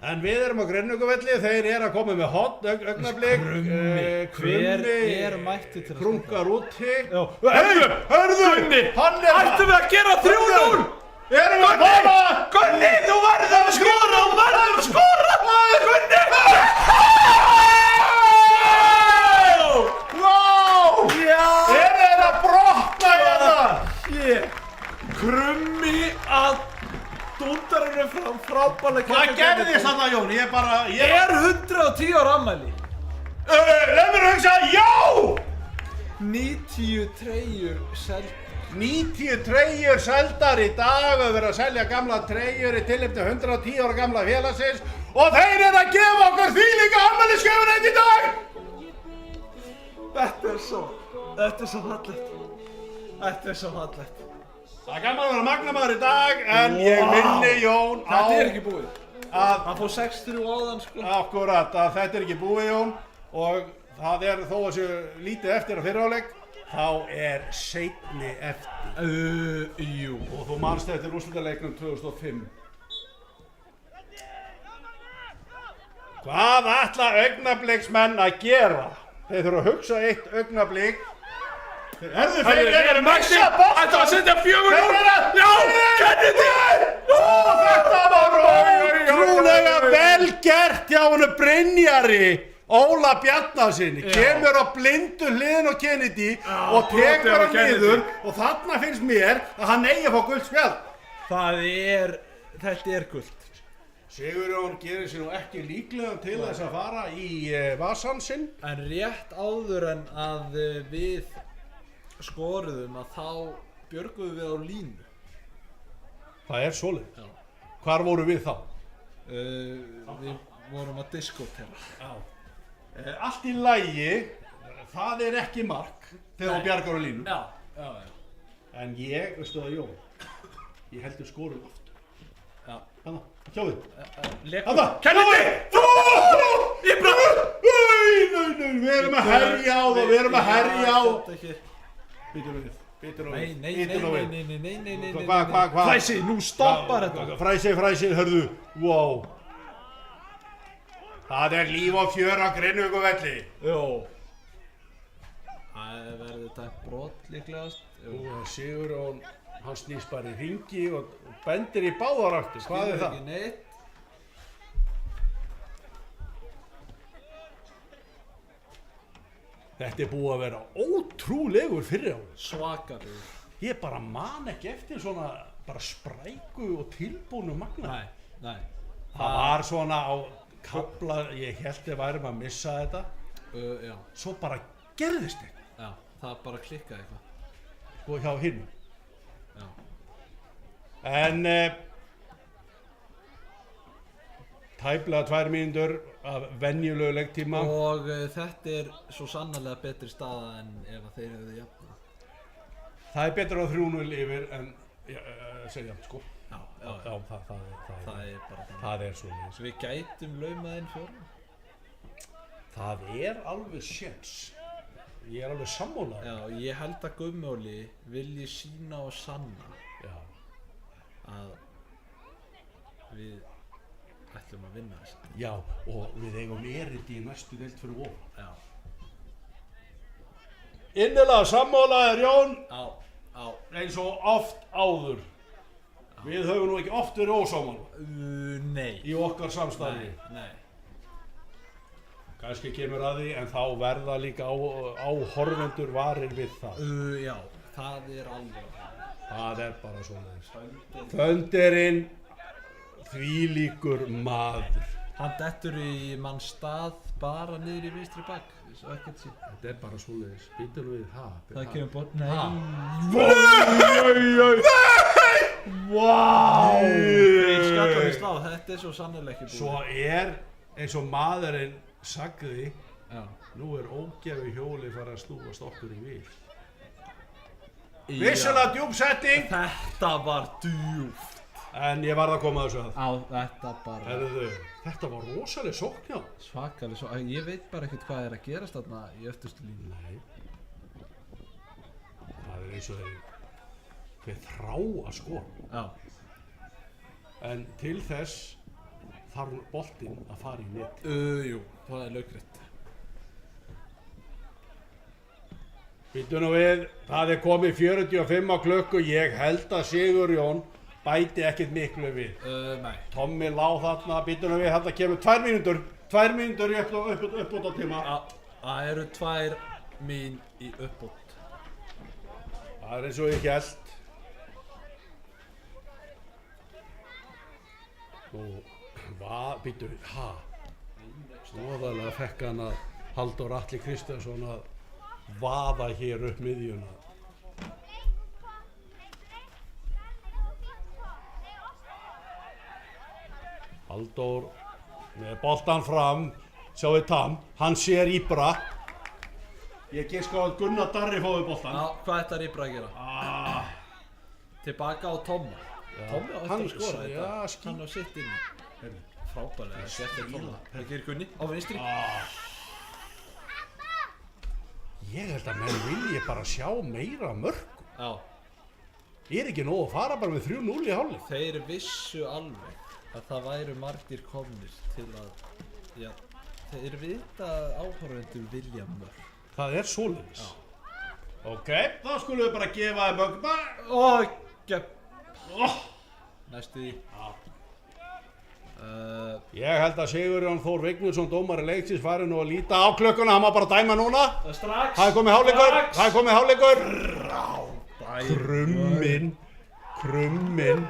En við erum á Grenivíkurvelli, þeir eru að koma með hot augnablik. Hver er mættur til að Krunkar úti. Já. Hörðu! Hann er Ættum við að gera 3-0? Erum við að koma? Gunni, þú verður að skora! Þú verður að skora! Gunni! Vá! Já! Þeir eru að brotna hérna! Krummi að dúndarinn fram frábælega Hvað gerðist þarna, Jón? Er 110 ára afmæli? Leð mér hugsa, já! 90 treyjur seld. 90 treyjur seldar í dag og verið að selja gamla treyjur í tilefni 110 ára gamla félagsins og þeir eru að gefa okkur þvílíka afmælisgjöfuna í dag! Þetta er svo fallegt. Þetta er svo fallegt. Það er gaman að vera magnamaður í dag en ég minni Jón á Þetta er ekki búið. að Hann fór 6-3 áðan sko. akkurat að þetta er ekki búið, Jón, og það er þó að séu lítið eftir að fyrirháleik, þá er seinni eftir. Jú. Og þú manst eftir úrslitaleiknum 2005. Hvað ætla augnabliksmenn að gera? Þeir þurfa að hugsa eitt augnablik. Herðu, þeir eru að missa boltan! Þetta var að setja 4-0! Þeir eru að... Já! Kennedy! Þetta var ótrúlega vel gert hjá hennu Brynjari Óla Bjarnasinni. Kemur á blindu hliðin á Kennedy og tekur hann niður og þarna finnst mér að hann eigi að fá gult spjald. Þetta er gult. Sigurjón gerir sér nú ekki líklega til þess að fara í vasan sinn. En rétt áður en að við skoruðum að þá björguðum við á línu. Það er svoleiðis. Já. Hvar voru við þá? Við vorum að diskotera. Já. Allt í lagi, það er ekki mark þegar þú bjargar á línu. Já. En ég, veistu það, Jón, ég heldur skorum aftur. Já. Hanna, kjóði. Lekur. Hanna, kjóði! Íbra! Nei, við erum að herja á það, við erum að herja á. Býtur nú við. Nei. Hvað? Fræsi, nú stoppar þetta. Fræsi, hörðu. Wow. Það er líf og fjör á Grenivíkurvelli. Jó. Það verður þetta brot líklegast. Og Sigurjón, hann snýst bara í hringi og bendir í báðar áttir. Hvað er það? Skilur ekki neitt. Þetta er búið að vera ótrúlegur fyrri árið. Svakalegur. Ég bara man ekki eftir svona bara spræku og tilbúnu magna. Nei. Það var svona á kafla, ég held ég værum að missa þetta. Já. Svo bara gerðist eitthvað. Já, það bara klikkaði eitthvað. Sko hjá hinn. Já. En tæplega 2 mínútur af venjulegu leiktíma. Og þetta er svo sannarlega betri staða en ef að þeir hefðu jafna. Það er betur á 3-0 yfir en segja sko. Já, það er bara þannig. Það er svona. Svo við gætum laumað inn 4. Það er alveg séns. Ég er alveg sammála. Já, ég held að Gummi vilji sína og sanna að við ætlum að vinna þessu. Já, og við eigum erindi í næstu deild fyrir ofan. Já. Innilega sammálaðir Jón. Já. Eins og oft áður. Já. Við höfum nú ekki oft verið ósammála. Nei. Í okkar samstarfi. Nei. Kannski kemur að því en þá verða líka áhorfendur varir við það. Já, það er alveg. Það er bara svona. Þöndirinn þvílíkur maður. Hann dettur í mann stað bara niður í vinstri bak. Svo ekkert sín. Þetta er bara svoleiðis. Býtum við það. Það kemur bort. Nei. Vá! Þeir skalla við slá. Þetta er svo sannarlega ekki búið. Svo er eins og maðurinn sagði. Já. Nú er ógefi hjóli farið að slúast okkur í vil. Vissulega djúp setting. Þetta var djúpt. En ég varð að koma þessu að. Á þetta bara. Herðu, þetta var rosaleg sókn hjá. Svakaleg sókn. Ég veit bara ekkert hvað er að gerast þarna í öftustu línu. Nei. Það er eins og þeir þrá að skora. Já. En til þess þarf boltinn að fara í net. Jú, það er laukrétt. Býtu nú við, það er komið 45 á klukku, ég held að Sigurjón bæti ekkert miklu við. Nei. Tommi lá þarna, býtu nú við, þetta kemur 2 mínútur. 2 mínútur í uppbót á tíma. Það eru 2 mín í uppbót. Það er eins og ég held. Nú, býtu við, Svoðalega fekk hann að Halldór Atli Kristjánsson að vaða hér upp miðjuna. Halldór með boltan fram, sjáu Tam, hann sér Íbra. Ég giska á að Gunnar Darri fóði boltan. Já, hvað ætlar Íbra að gera? Tilbaka á Tomma. Tommi á eftir að skora þetta. Hann á sitt inni. Frábærlega, þetta er Tomma. Það gerir Gunni á vinstri. Ég held að menn vilji bara sjá meira mörgum. Já. Er ekki nóg að fara bara með 3-0 í hálfleik? Þeir vissu alveg að það væru margir komnir til að, já, þeir vita að áhorfendur vilja mörg. Það er svoleiðis. Ok, þá skulum við bara gefa þeim mörg. Og næstu því. Ég held að Sigurjón Þór Vignisson, dómari leiksins, fari nú að líta á klukkuna, hann má bara dæma núna. Strax. Það er komið hálfleikur. Það er komið hálfleikur. Krumminn.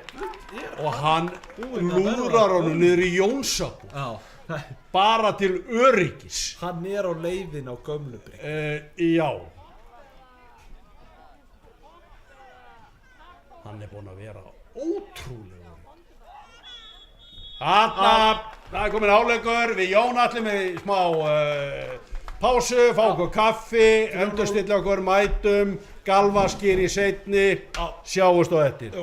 Og hann lúrar honum niður í Jónsabú. Já. Bara til öryggis. Hann er á leiðin á Gömlubrygg. Já. Hann er búinn að vera ótrúlegur. Þarna, það er komin hálfleikur, við Jón Atli með smá pásu, fá okkur kaffi, endurstilla okkur mætum, galvaskýr í seinni, sjáumst á eftir.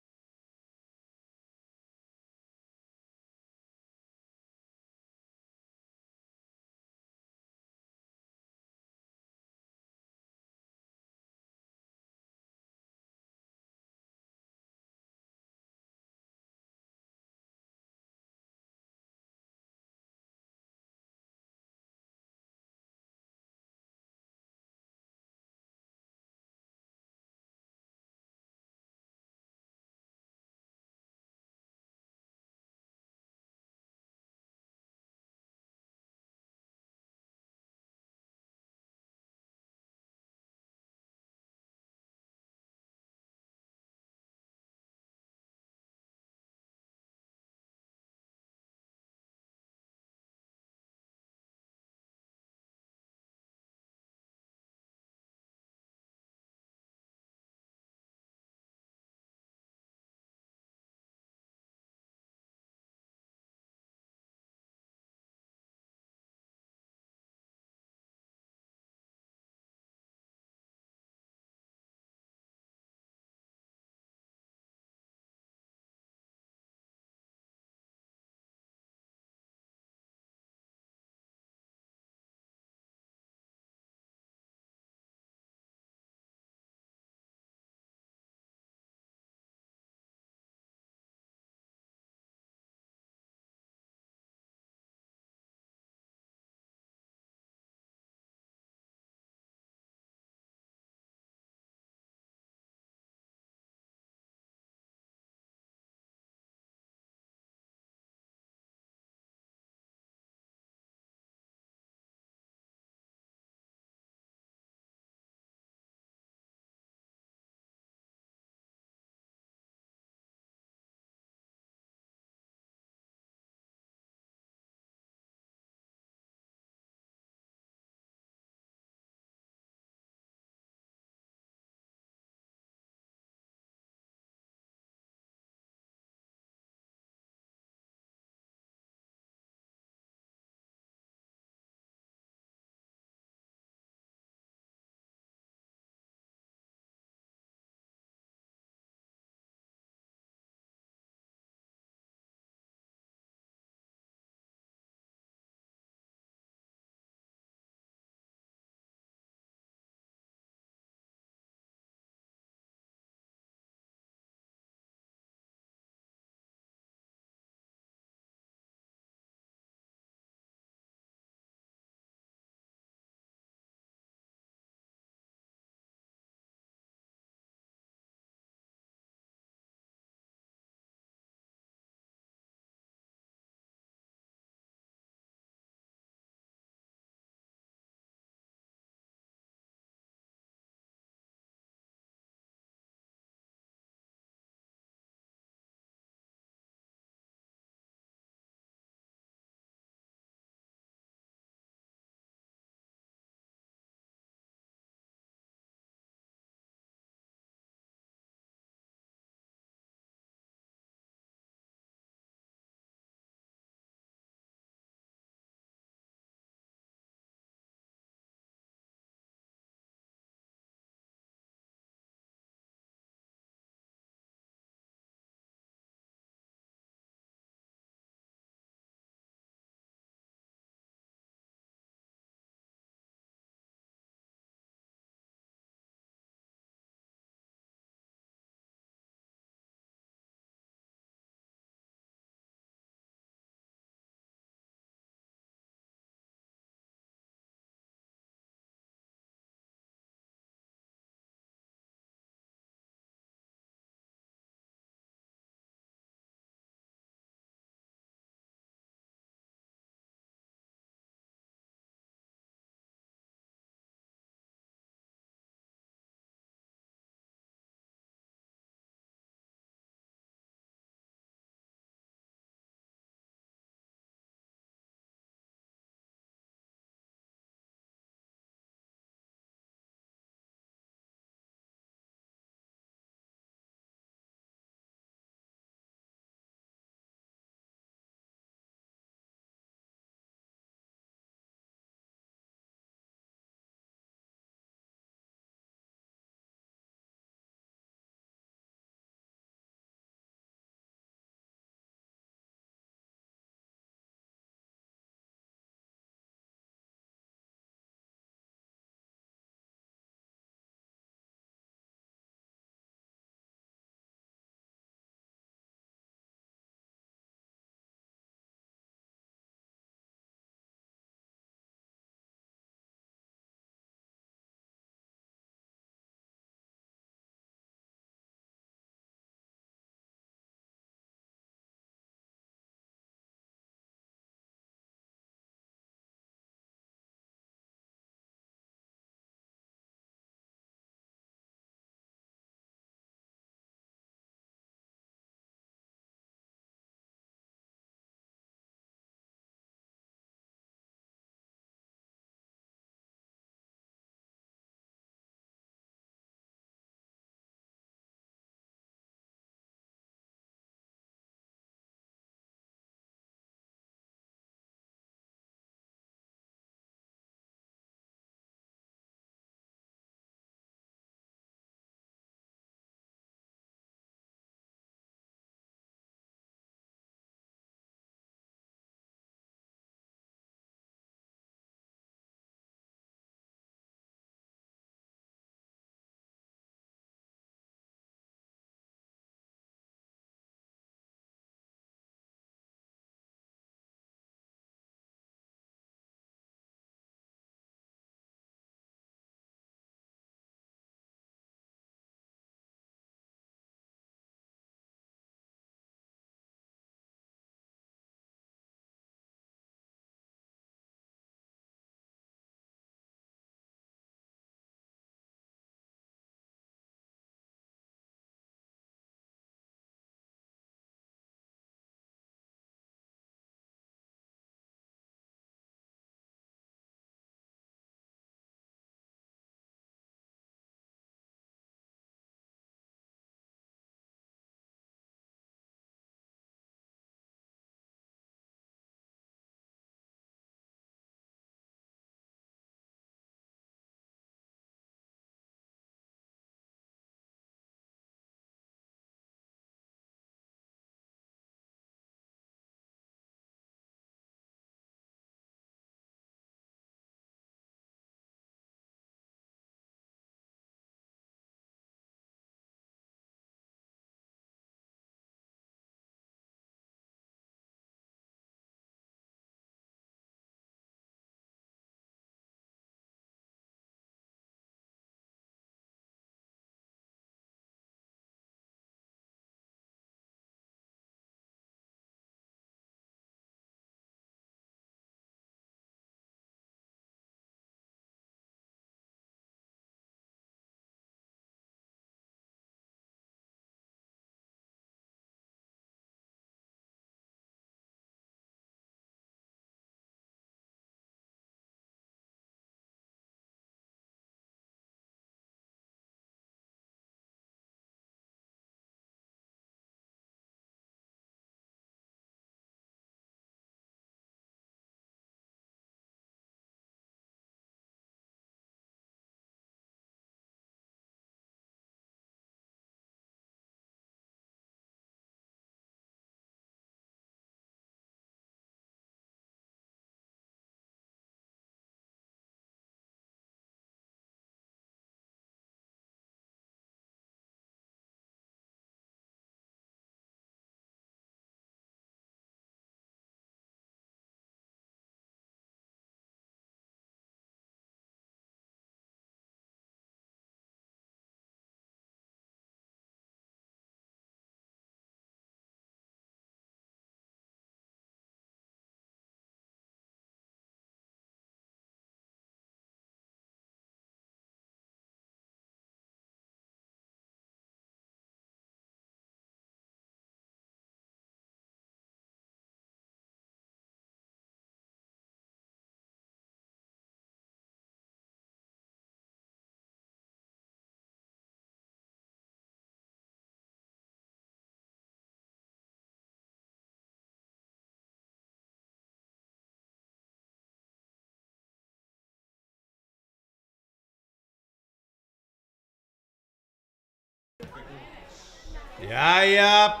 Jæja,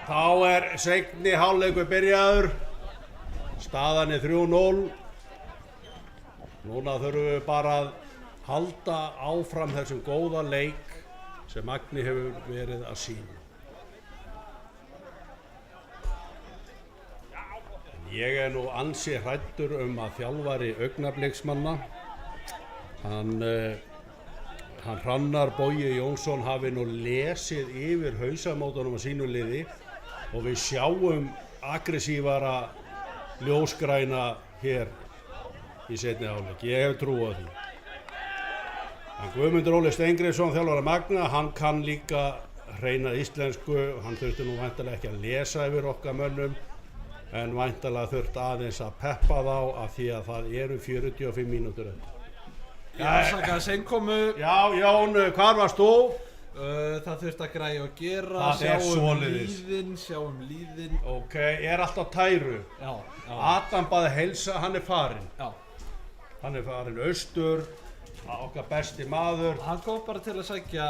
þá seinni hálfleikur byrjaður, staðan 3-0. Núna þurfum við bara að halda áfram þessum góða leik sem Magni hefur verið að sýna. En ég nú ansi hræddur að þjálfari Augnabliksmanna, hann Hrannar Bogi Jónsson hafi nú lesið yfir hausamótunum á sínu liði og við sjáum aggressívara ljósgræna hér í seinni hálfleik. Ég hef trú á því. En Guðmundur Óli Steingrímsson, þjálfari Magna, hann kann líka hreina íslensku. Hann þurfti nú væntanlega ekki að lesa yfir okkar mönnum, en væntanlega þurfti aðeins að peppa þá af því að það eru 45 mínútur eftir. Ég afsakaði seinkomu. Já, Jón, hvar varst þú? Það þurfti að græja og gera, sjáum líðin. Ok, allt á tæru. Já. Adam baði heilsa, hann farinn. Já. Hann farinn austur, okkar besti maður. Hann kom bara til að sækja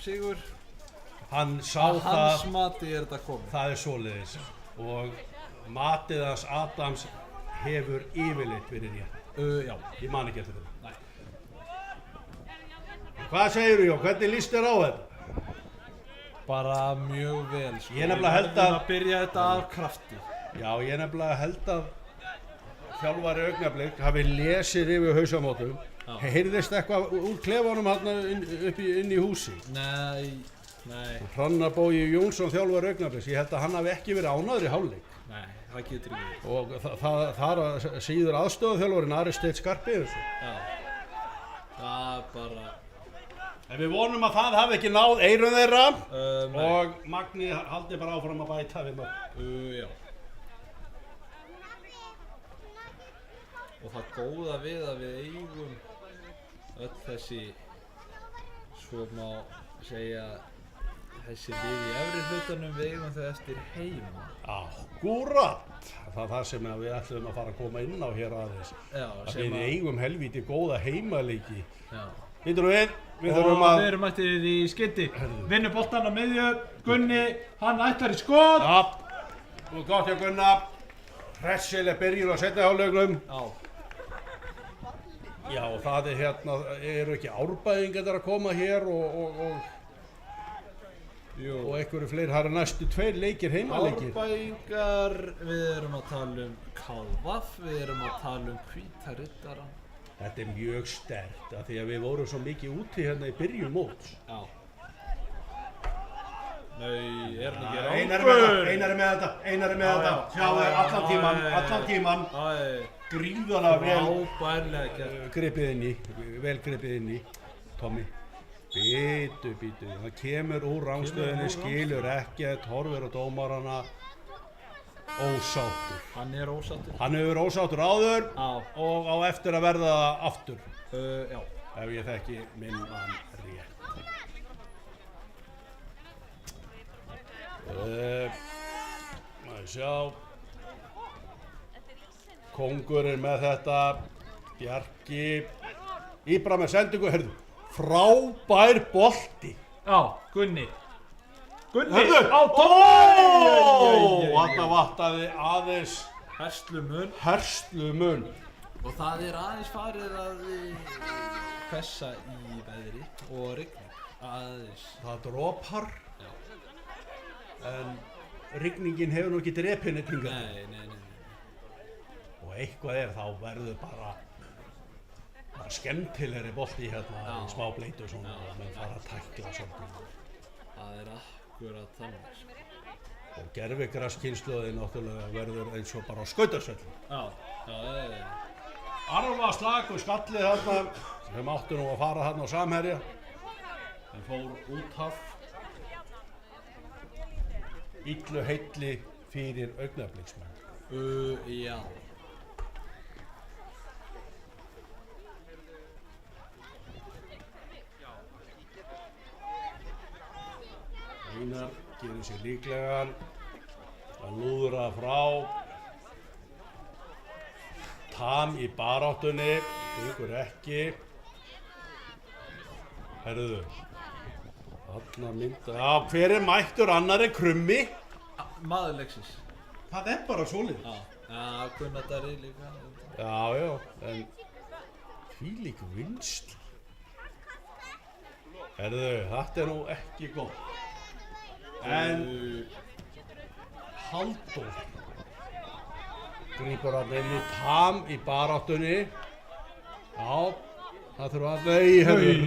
sigur. Hann sá það. Hans mati þetta komið. Það svoleiðis. Og matið hans Adams hefur yfirleitt verið rétt. Já. Ég man ekki eftir þetta. Nei. Hvað segirðu, Jón? Hvernig líst þér á þetta? Bara mjög vel, sko. Ég nefnilega held að byrja þetta af krafti. Já, ég nefnilega held að þjálfari Augnablik hafi lesið yfir hausamótum. Heyrðist eitthvað úr klefanum þarna inn í húsi? Nei. Hrannar Bogi Jónsson, þjálfari Augnabliks. Ég held að hann hafi ekki verið ánægður í hálfleik. Nei, það getur ekki verið. Og þar síður aðstoðarþjálfarinn Ari Steinn Skarphéðinsson. Já. Það bara... En við vonum að það hafi ekki náð eyrun þeirra Nei. og Magni haldi bara áfram að bæta við maður. Já. Og það góða við að við eigum öll þessi, svo má segja, þessi lið í efri hlutanum, við eigum þau eftir heima. Akkúrat! Það er það sem við ætlum að fara að koma inn á hér aðeins. Já, að við eigum helvíti góða heimaleiki. Já. Býtum við Við erum mættir í skyndi. Vinnur boltann á miðju, Gunni, hann ætlar í skot. Já, og gott hjá Gunna. Hressileg byrjun á seinni hálfleiknum. Já. Já, og það eru ekki Árbæingar að koma hér og einhverju fleiri, það eru næstu 2 leikir heimaleikir. Árbæingar, við erum að tala KVF, við erum að tala Hvíta Riddarann. Þetta mjög sterkt, af því að við vorum svo mikið úti hérna í byrjun móts. Já. Nei, hann ekki rángur? Einar með þetta. Sjáðu, allan tíman. Gríðarlega vel gripið inn í. Tommy. Bítu. Það kemur úr rangstöðinni, skilur ekkert, horfir á dómarana. Ósáttur. Hann ósáttur. Hann hefur verið ósáttur áður og á eftir að verða aftur. Já. Ef ég þekki minn mann rétt. Maður sjá. Kóngurinn með þetta. Bjarki. Íbra með sendingu. Heyrðu. Frábær bolti. Já, Gunni, á tónni! Þetta vattaði aðeins herslumun. Og það aðeins farið að hvessa í veðri og rigning. Aðeins. Það dropar. Já. En rigningin hefur nú ekki drepið neitt hingað. Nei. Og eitthvað þá verður bara skemmtilegri bolti hérna í smá bleitu svona og menn fara að tækla svolítið. Það akkurat þannig. Og gervigrasskynslóðin náttúrulega verður eins og bara á skautasvöllum. Já. Arfa slag og skallið þarna sem áttu nú að fara þarna á Samherja. En fór út af. Illu heilli fyrir Augnabliksmenn. Já. Einar gerir sér líklegan að lúðra frá. Tam í baráttunni, gengur ekki. Herðu, Þarna mynda, já, hver er mættur annar en Krummi? Maður leiksins. Það er bara svoleiðis. Já, Gunnar Darri líka. Já, en hvílík vinnsla. Herðu, þetta er nú ekki gott. En Halldór grípur hann inn í Tam í baráttunni. Já, það þurfa að,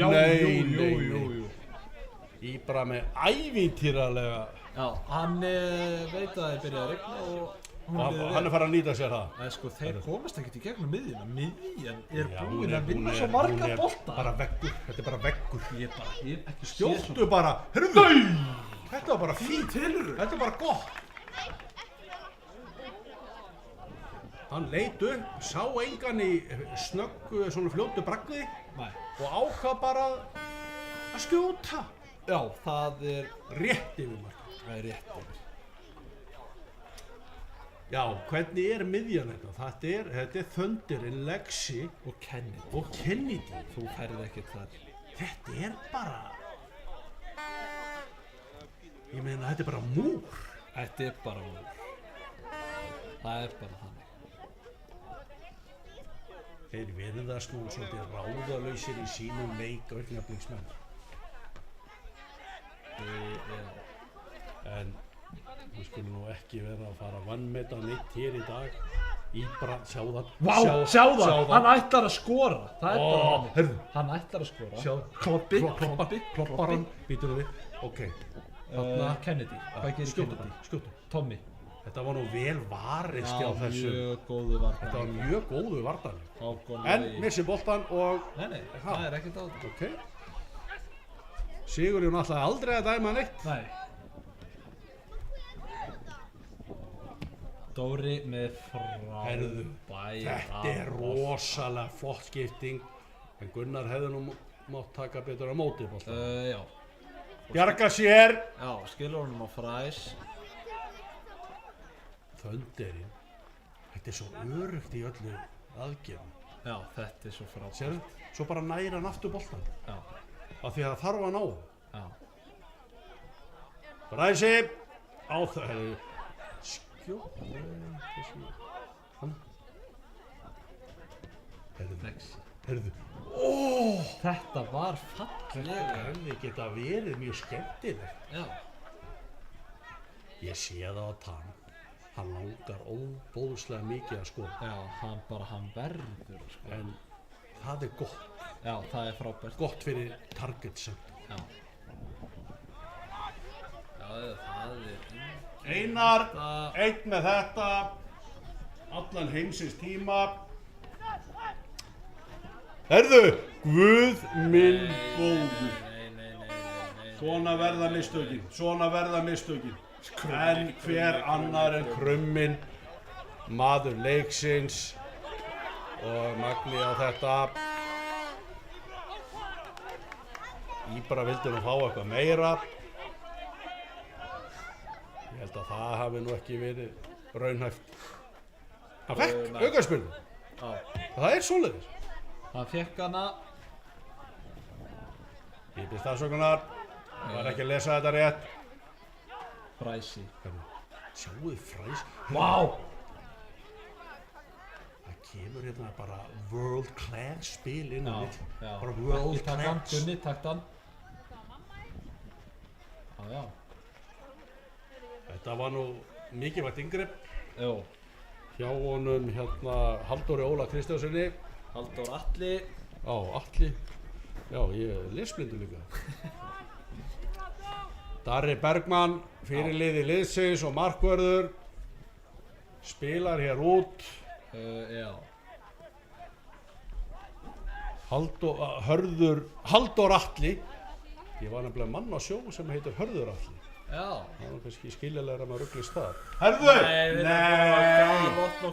nei. Íbra með ævintýralega. Já, hann veit að það byrjaði að rigna og hann er farið að nýta sér það. Nei, sko, þeir komast ekkert í gegnum miðjuna. Miðjan er búin að vinna svo marga bolta. Bara veggur, þetta er bara veggur. Ég hef ekki Skjóttu bara, heyrðu! Þetta var bara fínt. Þetta er bara gott. Hann leit upp, sá engan í snöggu, svona fljótu bragði og ákvað bara að skjóta. Já, það er rétt yfir markið. Það er rétt yfir. Já, hvernig er miðjan þetta? Þetta er Thunderinn, Lexi og Kennedy. Þú færð ekkert þar. Þetta er bara... Ég meina, þetta er bara múr. Þetta er bara múr. Það er bara þannig. Þeir virðast nú svolítið ráðalausir í sínum leik augnabliksmenn. En við skulum nú ekki vera að fara að vanmeta neitt hér í dag. Íbra, sjá það. Vá, sjá það! Hann ætlar að skora. Það er bara hann. Hörðu. Hann ætlar að skora. Sjá. Kloppar hann. Býtur við. Ok. Kennedy. Hvað gerir Kennedy? Skjótu. Tommy. Þetta var nú vel varist á þessu. Mjög góðu varðan. Þetta var mjög góðu varðan. En missi boltan og... Nei, það er ekkert á þetta. Ok. Sigurjón ætlaði aldrei að dæma neitt. Nei. Dóri með frábæra. Þetta er rosalega flott skipting. En Gunnar hefði nú mátt taka betur á móti boltan. Já. Bjarga sér. Já, skilur honum á fræs. Thunderinn. Þetta er svo örugt í öllu aðgerðum. Já, þetta er svo frábært. Sérðu? Svo bara næri hann aftur boltan. Já. Af því að það þarf hann á. Já. Fræsi á það. Skjótt. Herðu. Þetta var fallega. Þetta hefði geta verið mjög skemmtilegt. Já. Ég sé það á Tam. Hann langar óbóðslega mikið að skora. Já, hann verður að skora. En það er gott. Já, það er frábært. Gott fyrir target center. Já. Já, það er... Einar, einn með þetta. Allan heimsins tíma. Herðu, Guð minn góður. Nei. Svona verða mistökin. En hver annar en Krumminn, maður leiksins og Magni á þetta. Íbra vildi nú fá eitthvað meira. Ég held að það hafi nú ekki verið raunhæft. Hann fekk aukaspyrnu. Það er svoleiðis. Hann fekk hana. Ég byrst afsökunar. Var ekki að lesa þetta rétt. Fræsi. Sjáuðu Fræs. Vá! Það kemur hérna bara world class spil inn á milli. Bara Já. world class. Gunni, takt hann. Já. Þetta var nú mikilvægt inngrip. Jó. Hjá honum hérna Halldóri Óla Kristjánssyni. Halldór Atli. Atli. Já, ég er lesblindur líka. Darri Bergmann, fyrirliði liðsins og markvörður. Spilar hér út. Já. Halldór Atli. Ég var nefnilega mann á sjó sem heitir Hörður Atli. Já. Það var kannski skiljanlegra að maður ruglist þar.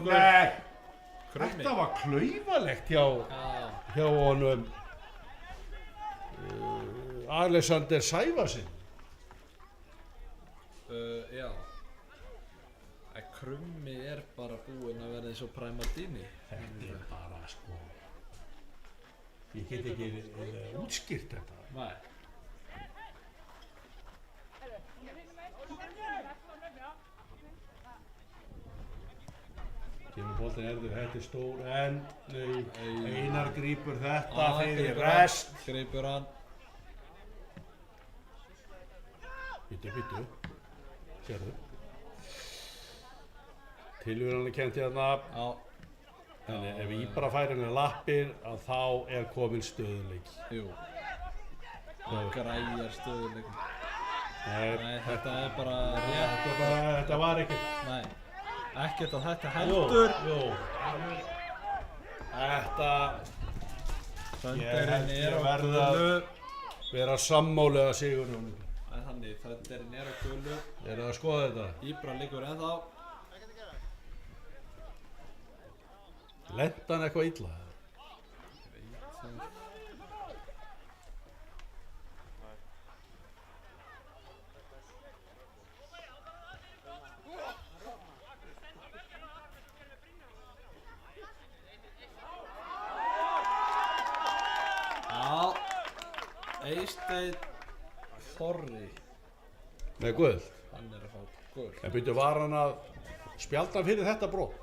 Nei. Þetta var klaufalegt hjá honum Alexander Sævarsson. Já. Krummi er bara búinn að verða eins og Primadini. Þetta er bara sko... Ég get ekki útskýrt þetta. Nei. Kemur boltinn erður, þetta er stór en Einar grípur þetta Ah, fyrir grípur hann, rest. Grípur hann. Bittu. Sérðu. Tilvíðanlega kennt hérna. Já. En ef Íbra fær henni lappir að þá er komin stöðuleiki. Jú. Það græjar stöðuleikum. Nei, Þetta er bara rétt. þetta var ekkert. Nei. Ekkert að þetta heldur. Jú. Þetta, Þönderinn Ég er á verð að- gulu. vera sammálega Sigurjón. Það er þannig, þönderinn er á gulu. Eru það að skoða þetta? Íbra liggur ennþá. Lenti hann eitthvað illa? Já. Eysteinn Þorri. Með guð. Hann er að fá gul. En byrju, var hann að spjalda hann fyrir þetta brot?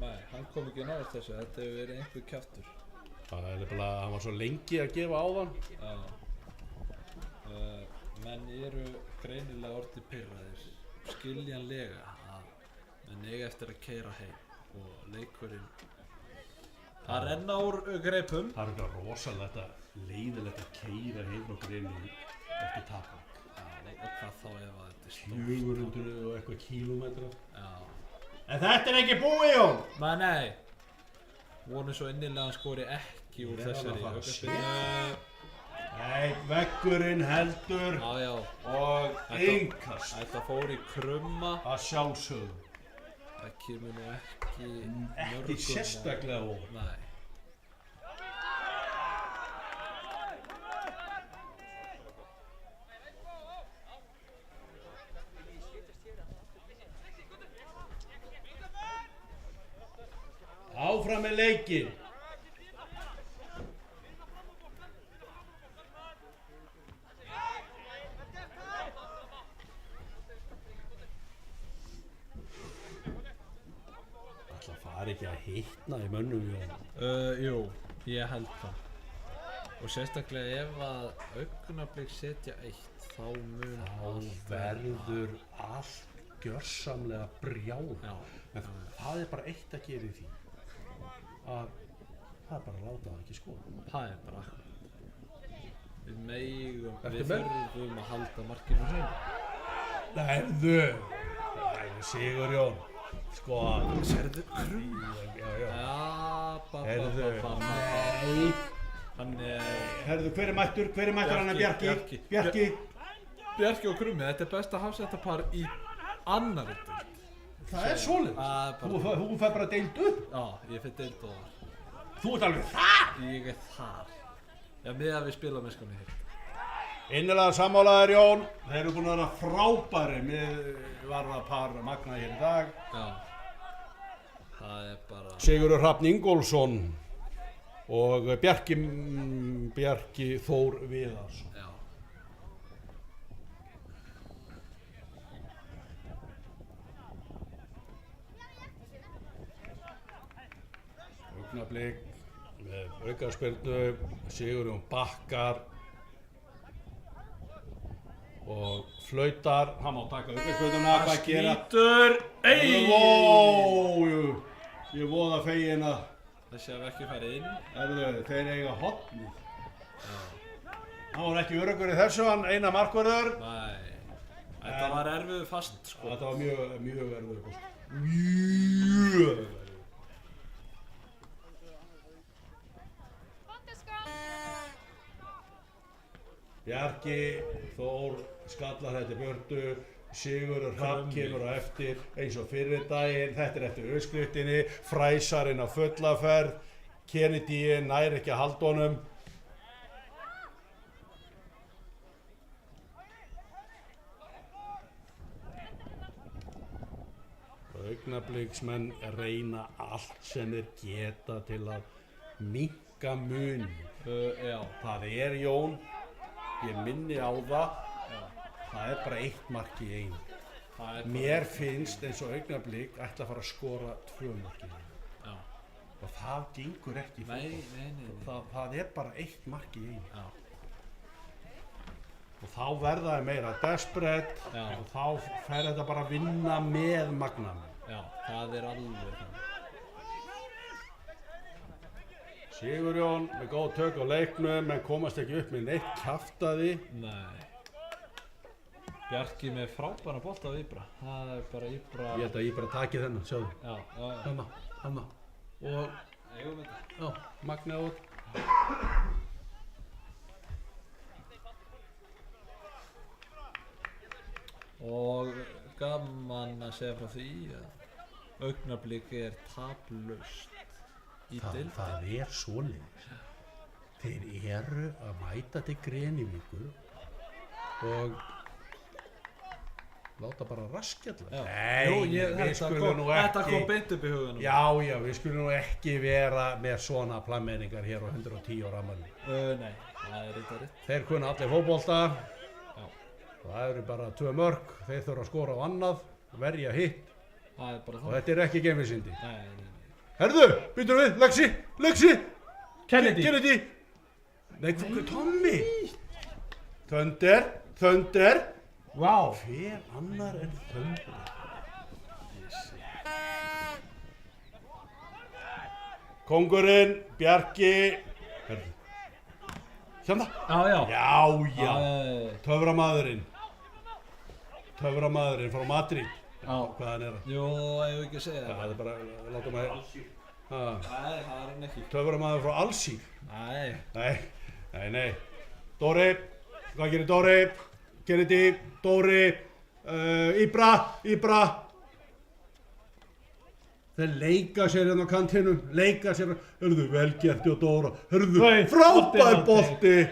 Nei, hann kom ekki náðast þessu. Þetta hefur verið einhver kjaftur. Það er nefnilega, hann var svo lengi að gefa áðan. Já. Menn eru greinilega orðið pirraðir. Skiljanlega að menn eiga eftir að keyra heim og leikurinn að renna úr greipum. Það er eitthvað rosalega leiðilegt að keyra heim okkur inn í eftir tapang. Og hvað þá ef að þetta er 400 og eitthvað kílómetra. Já. En þetta er ekki búið, Jón! Nei. Vonum svo innilega hann skori ekki úr Ég er þessari alveg að fara að aukaspyrnu. Nei, veggurinn heldur Já. og innkast. Þetta fór í krumma. Að sjálfsögðu. Það kemur nú ekki Ekki sérstaklega óvart. Nei. Áfram með leikinn. Það fari ekki að hitna í mönnum, Jón. Jú, ég held það. Og sérstaklega ef að Augnablik setja eitt, þá mun allt Verður allt gjörsamlega brjáð. Já. En það er bara eitt að gera í því. Að það er bara að láta það ekki skoða. Það er bara akkurat. Við megum, Ertu við með? þurfum að halda markinu hreinu. Herðu! Sigurjón. Sko að... Sérðu krum? Já. Herðu. Nei. Hann er... Herðu, hver er mættur? Hver er mættur hann að Bjarki? Bjarki. Bjarki og Krummi, þetta er besta hafsættapar í annarri deild. Það er svoleiðis. Þú fær bara deild upp. Já, ég fyrir deild og þar. Þú ert alveg þar. Ég er þar. Já, með að við spila með skonni hér. Innilega sammálaðir, Jón. Þeir eru búin að vera frábæri með varðapar Magna hér í dag. Já. Það er bara... Sigurður Hrafn Ingólfsson og Bjarki Þór Viðarsson. Já. Augnablik með aukaspyrnu, Sigurjón bakkar og flautar. Hann má taka aukaspyrnuna, hvað gera? Skítur! Ég voða fegin að Þessi hef ekki farið inn. þeir eiga hotnið. Hann var ekki öruggur í þessu, hann eina markvörður. Nei. Þetta var erfiðu fast, sko. Þetta var mjög erfiður post. Mjög erfiður. Bjarki Þór skallar þetta í burtu. Sigurður Hrafn kemur á eftir eins og fyrir daginn. Þetta er eftir uppskriftinni. Fræsarinn á fullaferð. Kennedy nær ekki að halda honum. Augnabliksmenn reyna allt sem þeir geta til að minnka mun. Já. Það er, Jón, ég minni á það, það er bara eitt mark í einu. mér finnst eins og Augnablik ætla að fara að skora 2 mörk í einu. Já. Og það gengur ekki í fótbolta. Nei. Það er bara 1 mark í einu. Já. Og þá verða það meira desperate og þá fer þetta bara að vinna með magnanum. Já, það er alveg þannig. Sigurjón með góð tök á leiknum en komast ekki upp með neitt kjaftaði. Nei. Bjarki með frábæra bolta á Íbra. Það er bara Íbra. Ég held að Íbra taki þennan, sjáðu. Já. Hanna. Og, Eigum þetta. já, Magni út. Og gaman að segja frá því að Augnablik er taplaust í deildinni. Það er svoleiðis. Þeir eru að mæta til Grenivíkur og láta bara raskjalla. Þetta kom beint upp í huganum. Já, við skulum nú ekki vera með svona planmenningar hér á 110 ára afmæli. Nei, það er eitthvað rétt. Þeir kunna allir fótbolta. Það eru bara 2 mörk, þeir þurfa að skora á annað, verja hitt og þetta er ekki geimvísindi. Nei. Herðu, býtum við, Lexi! Kennedy! Nei, Tommy! Thunder! Vá! Hver annar en Thunder? Kóngurinn, Bjarki, herðu. Hérna? Já. Töframaðurinn frá Madrid. Hvað hann er að? Jú, ég hef ekki að segja það. Það er bara, látum að... Nei, það er hann ekki. Töframaður frá Alsír. Nei. Dóri, hvað gerir Dóri? Kennedy, Dóri, Íbra. Þeir leika sér hérna á kantinum, hörðu, velgerti og Dóra, hörðu, frábær bolti!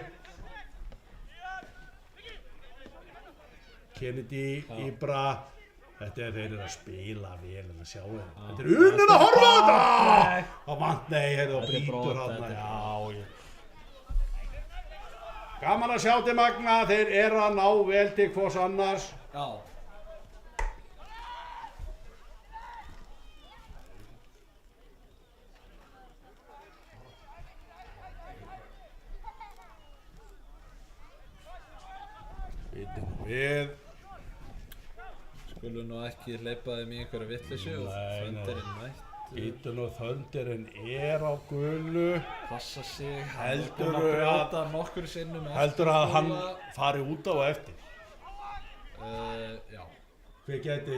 Kennedy, Íbra, þeir eru að spila vel en að sjá þetta. Þetta er unnið að horfa á þetta! Það vant, og brýtur hann, já. Gaman að sjá til Magna, þeir eru að ná vel til hvors annars. Já. Við skulum nú ekki hleypa þeim í einhverja vitleysu og Þönderinn mætt. Ídun og Þönderinn er á gulu. Passa sig, Heldur að brjóta nokkur sinnum eftir. Heldur að hann fari út á eftir? Já. Hver gæti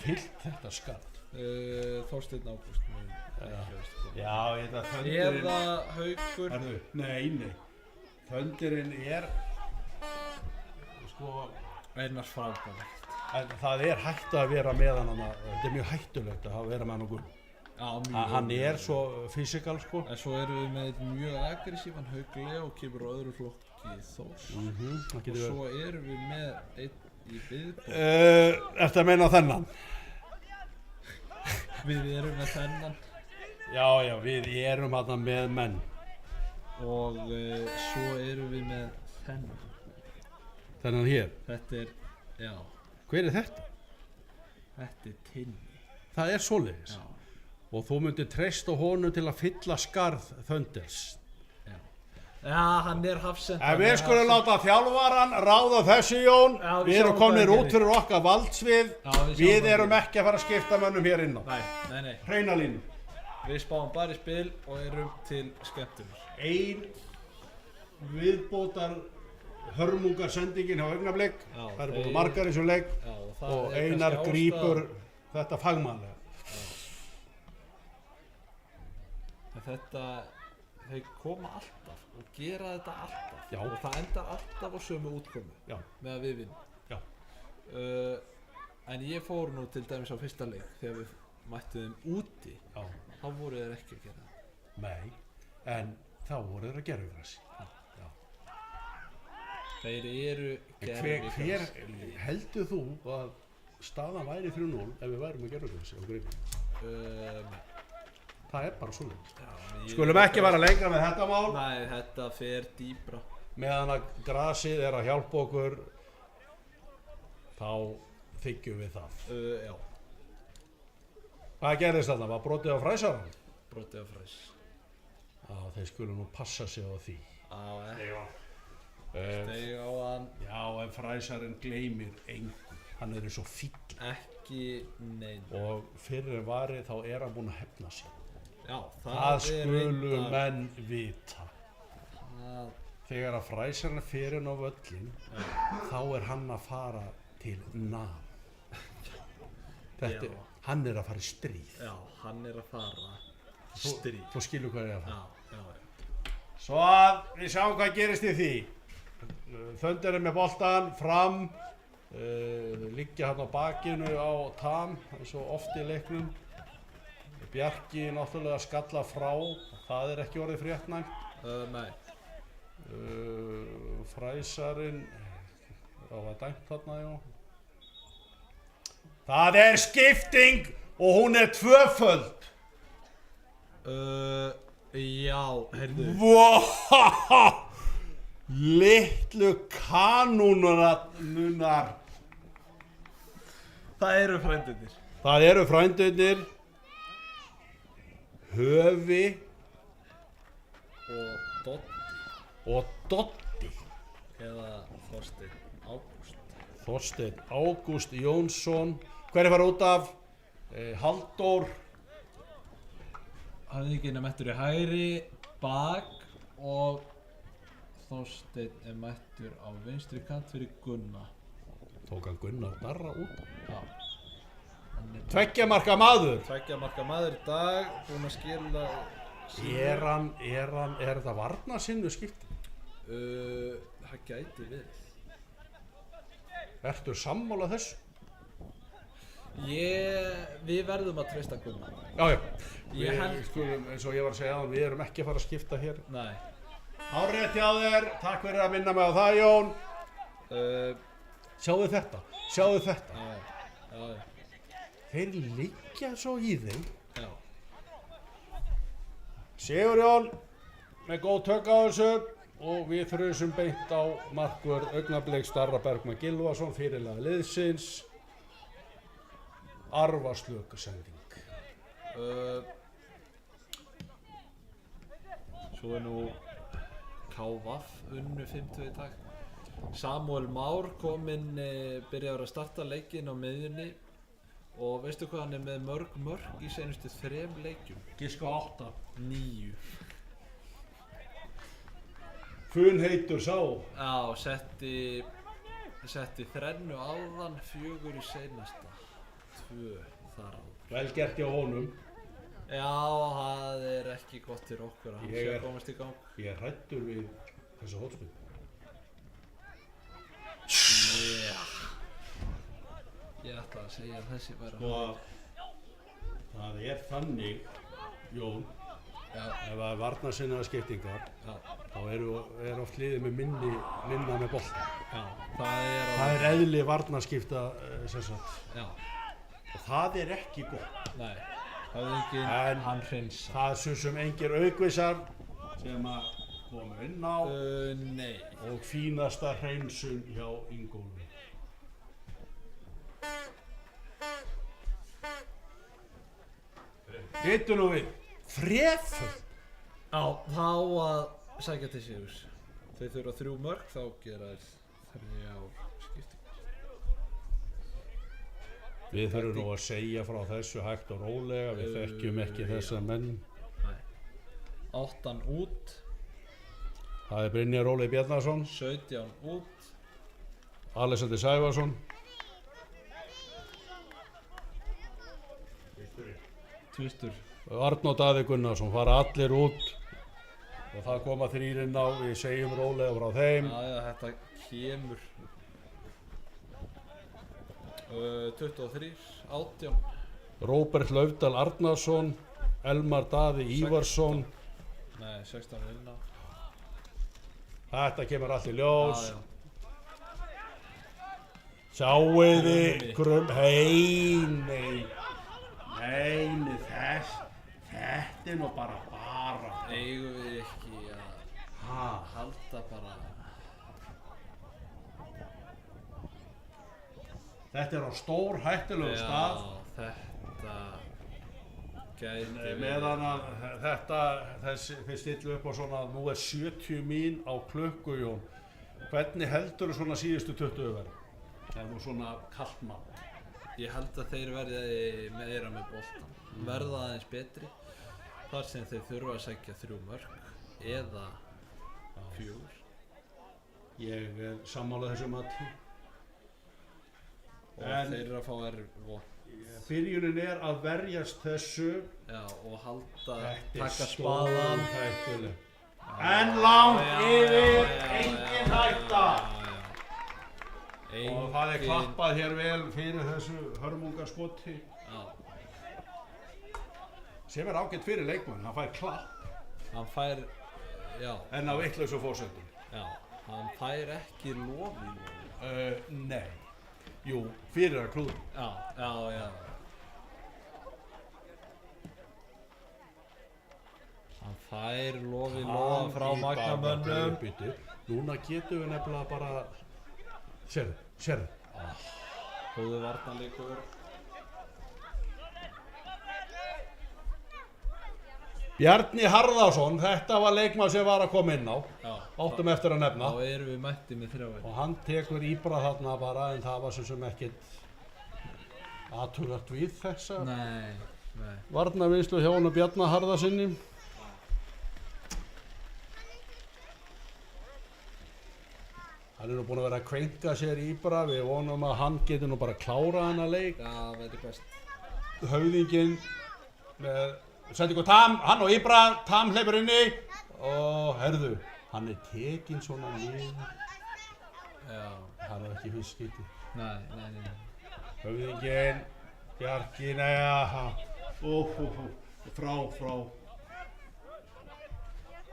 fyllt þetta skatt? Þorsteinn Ágúst. Já, ég veit að Þönderinn... Eða Haukur. Nei. Þönderinn er... Einar frábært. En það er hægt að vera með hann, þetta er mjög hættulegt að vera með hann á gulu. Já, mjög. Hann er svo fysikal, sko. En svo erum við með mjög aggressívan Hauk Leo, kemur á öðru flokki Þórs. Og svo erum við með einn í viðbót. Ertu að meina þennan? Við erum með þennan. Já, við erum hann með menn. Og svo erum við með þennan. Þennan hér? Þetta er, já. Hver er þetta? Þetta er Tinni. Það er svoleiðis? Já. Og þú myndir treysta honum til að fylla skarð Þönders? Já, hann er hafsend. En við skulum láta þjálfaran ráða þessu, Jón. Við erum komnir út fyrir okkar valdsvið. Við erum ekki að fara að skipta mönnum hér inn á. Nei. Hreina línu. Við spáum bara í spil og erum til skemmtunar. Ein viðbótar hörmungarsendingin hjá Augnablik. Það eru búin margar eins og leik og Einar grípur þetta fagmannlega. Þetta, þeir koma alltaf og gera þetta alltaf. Já. Og það endar alltaf á sömu útkomu með að við vinnum. En ég fór nú til dæmis á fyrsta leik þegar við mættum þeim úti. Þá voru þeir ekki að gera það. Nei, en þá voru þeir að gera gervigrassi. Þeir eru gervigrassi. Hver heldur þú að staðan væri 3-0 ef við værum að gervigrassi á Grenivík? Það er bara svona. Skulum ekki vera lengra með þetta mál. Nei, þetta fer dýpra. Meðan að grasið er að hjálpa okkur, þá þykjum við það. Já, Hvað gerðist þarna? Var brotið á fræsarann? brotið á fræs. Já, þeir skulu nú passa sig á því. Steig á hann. Já, en fræsarinn gleymir engu. Hann er eins og fíll. Ekki neinn. Og fyrir en vari þá er hann búinn að hefna sig. Já, Það skulu menn vita. Það, Þegar að fræsarinn fer inn á völlin, þá er hann að fara til nam. Þetta, hann er að fara í stríð. já, hann er að fara stríð. Þú skilur hvað ég er að fara. Já. Svo að við sjáum hvað gerist í því. Þöndir er með boltan fram, liggja hann á bakinu á Tam, eins og oft í leiknum. Bjarki náttúrulega skalla frá, það er ekki orðið fréttnæmt. Nei. Fræsarinn, það var dæmt þarna, já. Það er skipting og hún er tvöföld. Já, heyrðu. Vá! Litlu kanúnunar. Það eru frændirnir. Það eru frændurnir, Höfi Og Doddi. og Doddi. Eða Þorsteinn Ágúst. Þorsteinn Ágúst Jónsson. Hver er fara út af? Halldór. Höfðinginn er mættur í hægri, bak og Þorsteinn er mættur á vinstri kant fyrir Gunna. Tók hann Gunnar Darra út. Já. Tveggja marka maður. Tveggja marka maður í dag, búinn að skila Er þetta varnarsinnu skipti? Það gæti verið. Ertu sammála þessu? Við verðum að treysta Gunna. Já, já. Ég held- Skulum, eins og ég var að segja áðan, við erum ekki að fara að skipta hér. Nei. Hárrétt hjá þér, takk fyrir að minna mig á það, Jón. Sjáðu þetta, sjáðu þetta. Já. Þeir liggja svo í þeim. Já. Sigurjón með góð tök á þessu og við þrjusum beint á markvörð Augnablik Darra Bergmann Gylfason, fyrirliði liðsins. Arfaslök sending. Svo er nú KVF unnu 50 í dag. Samuel Már kominn, byrjaður að starta leikinn á miðjunni og veistu hvað hann er með mörg í seinustu 3 leikjum? Giska á 8. 9. Funheitur sá. Já, setti 3 áðan, 4 í seinasta, 2 þar á. Vel gert hjá honum. Já, það er ekki gott fyrir okkur að hann sé að komast í gang. Ég er hræddur við þessu hótspil. Ég ætla að segja að þessi væri Og það er þannig, Jón, ef það er varnarsinnaðar skiptingar, þá er oft liðið með minna með bolta. Já, það Það er eðli varnarskipta, sem sagt. Já. Og það er ekki gott. Nei, höfðinginn, hann hreinsa. Það er svo sem engir aukvisar sem að koma inn á Nei. og fínasta hreinsun hjá Ingólfi. Vittu nú við, þreföld. Já, þá að sækja til sigurs. Þeir þurfa 3 mörk, þá gera þeir 3 skiptingar. Við þurfum nú að segja frá þessu hægt og rólega, við þekkjum ekki þessa menn. Nei. 8 út, Það er Brynjar Óli Bjarnason, 17 út, Alexander Sævarsson, Tvistur. Arnór Daði Gunnarsson, fara allir út og það koma 3 inn á, við segjum rólega frá þeim. Já, þetta kemur. 23, 18. Róbert Laufdal Arnarsson, Elmar Daði Ívarsson. Nei, 16 inn á. Þetta kemur allt í ljós. Já. Sjáiði nei, þetta er nú bara. Eigum við ekki að halda bara. Þetta er á stór hættulegum stað. Þetta gæti Meðan að þeir stillu upp á svona, nú er 70 mín á klukku, Jón. Hvernig heldur svona síðustu 20 verð? Það er nú svona kalt mat. Ég held að þeir verði meira með boltan. Verða aðeins betri. Þar sem þeir þurfa að sækja 3 mörk eða 4. Ég er sammála þessu mati. Og þeir eru að fá vont. Byrjunin er að verjast þessu. Já, og halda, Þetta taka er spaðan. stórhættuleg. En langt yfir, engin hætta. Og það er klappað hér vel fyrir þessu hörmungaskoti. Já. Sem er ágætt fyrir leikmann, hann fær klapp. Hann fær, já. En á vitlausu forsendum. Já, hann fær ekki lof í lof. Nei. Jú, fyrir að klúðra. Já. Hann fær lof í lof frá magnamönnum. Núna getum við nefnilega bara... Sérðu. Góðu varnarleikur. Bjarni Harðarsson, þetta var leikmann sem var að koma inn á. Áttum eftir að nefna. Þá erum við mætti með 3. Og hann tekur Íbra þarna bara, en það var sem ekkert athugað við þessa. Nei. Varnarvinnslu hjá honum Bjarna Harðarsinni. Hann er nú búinn að vera að kveinka sér Íbra, við vonum að hann getur nú bara að klára hana leik. Það verður best. Höfðinginn með sendingu Tam, hann og Íbra, Tam hleypur inni og herðu, hann er tekinn svona niður. Já. Það er ekki fyrst skipti. Nei. Höfðinginn, Bjarki, frá.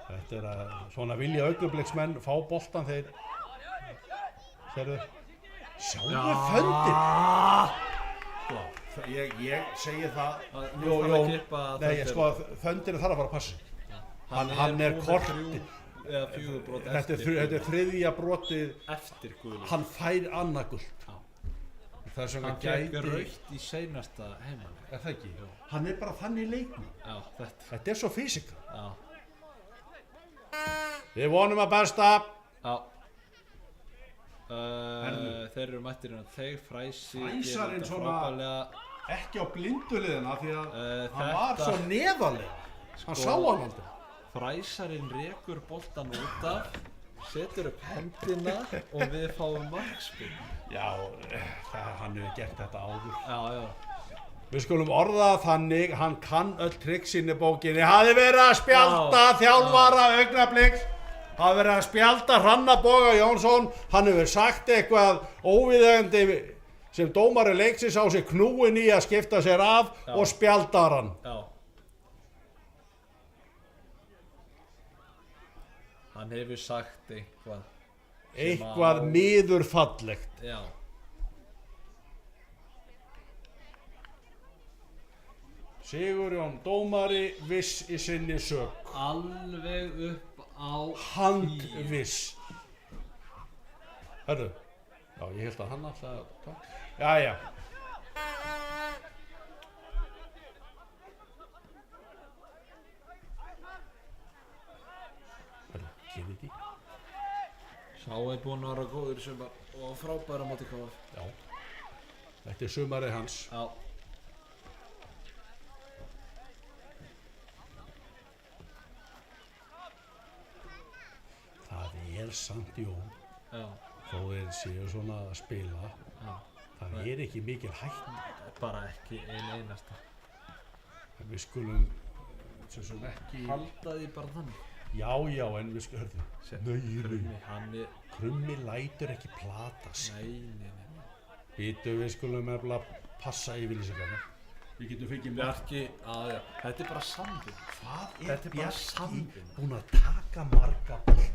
Þetta er að svona vilja augnabliksmenn fá boltan þeir. Sérðu, sjáðu föndin. Ég segi það. Nei, sko, föndin þarf að fara að passa. Hann er korti. Eða 4 brot Þetta er þriðja brotið. Eftir gulu. Hann fær annað gult. Það sem hann gekk rautt í seinasta heimann. Er það ekki? Já. Hann er bara þannig leikmann. Já, þetta er svo físika. Já. Við vonum að besta. Já. Þeir eru mættir inn á teig. Fræsarinn svona ekki á blinduliðina því að hann var svo neðarlega. Hann sá hann aldrei. Fræsarinn rekur boltan út af, setur upp hendina og við fáum markspil. Já, hann hefur gert þetta áður. Já. Við skulum orða þannig, hann kann öll triksin í bókinni. Hafði verið að spjalda þjálfara Augnabliks. Hafði verið að spjalda Hrannar Boga Jónsson. Hann hefur sagt eitthvað óviðeigandi sem dómari leiksins á sig knúin í að skipta sér af og spjaldar hann. Já. Hann hefur sagt eitthvað miðurfallegt. Já. Sigurjón dómari viss í sinni sök. Alveg upp á handviss. Hörru. Já, ég held að hann alltaf. Jæja. Hörru, Kennedy. Sá er búinn að vera góður í sumar og frábæra móti KF. Já. Þetta er sumarið hans. Já. Það er samt Jón. Já. Þó þeir séu svona að spila. Já. Það er ekki mikil hætta. Bara ekki einasta. En við skulum sem ekki halda því bara þannig. Já, en við skulum Krummi lætur ekki platast. Nei. Við skulum efla passa yfirlýsingarnar. Við getum fengið Bjarki, þetta er bara sambin. Hvað er Bjarki búinn að taka marga bolt?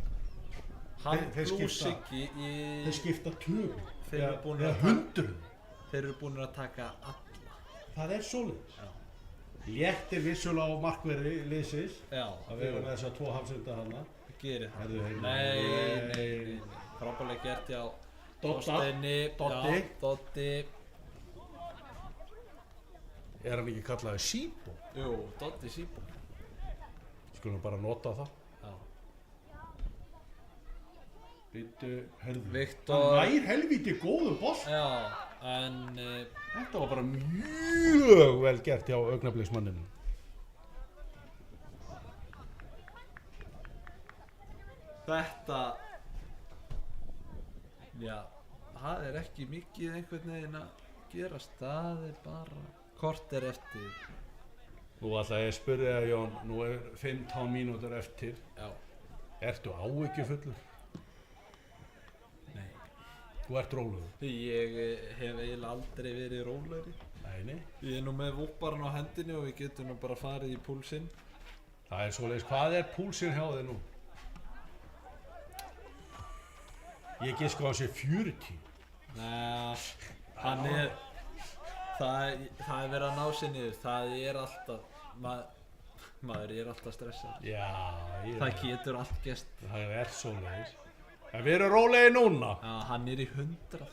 Hann plús ekki í... Þeir skipta tugum. Eða hundruðum. Þeir eru búin að taka alla. Það er svoleiðis. Léttir vissulega á markverði liðsins. Já. Að vera með þessa 2 hafsenda hana. Gerir það. Nei. Frábærlega gert hjá Þorsteini, Doddi. já, Doddi. Er hann ekki kallaði Síbo? Jú, Doddi Síbo. Skulum bara nota það. Já. Býttu, herðu. Viktor. Hann nær helvíti góðum bolt. Já, en Þetta var bara mjög vel gert hjá Augnabliksmanninu. þetta, já, það er ekki mikið einhvern veginn að gerast, það er bara korter eftir. Nú ætla ég að spyrja þig, Jón, nú er 15 mínútur eftir. Já. Ertu áhyggjufullur? Nei. Þú ert rólegur? Ég hef eiginlega aldrei verið rólegri. Nei. Ég er nú með vúparan á hendinni og við getum nú bara farið í púlsinn. Það er svoleiðis, hvað er púlsinn hjá þig nú? Ég giska á hann sé 40. Nei, hann er, það er verið að ná sér niður, það er alltaf, maður er alltaf stressað. Já, Það getur allt gerst. það er svoleiðis. En við erum rólegir núna. Já, hann er í 100.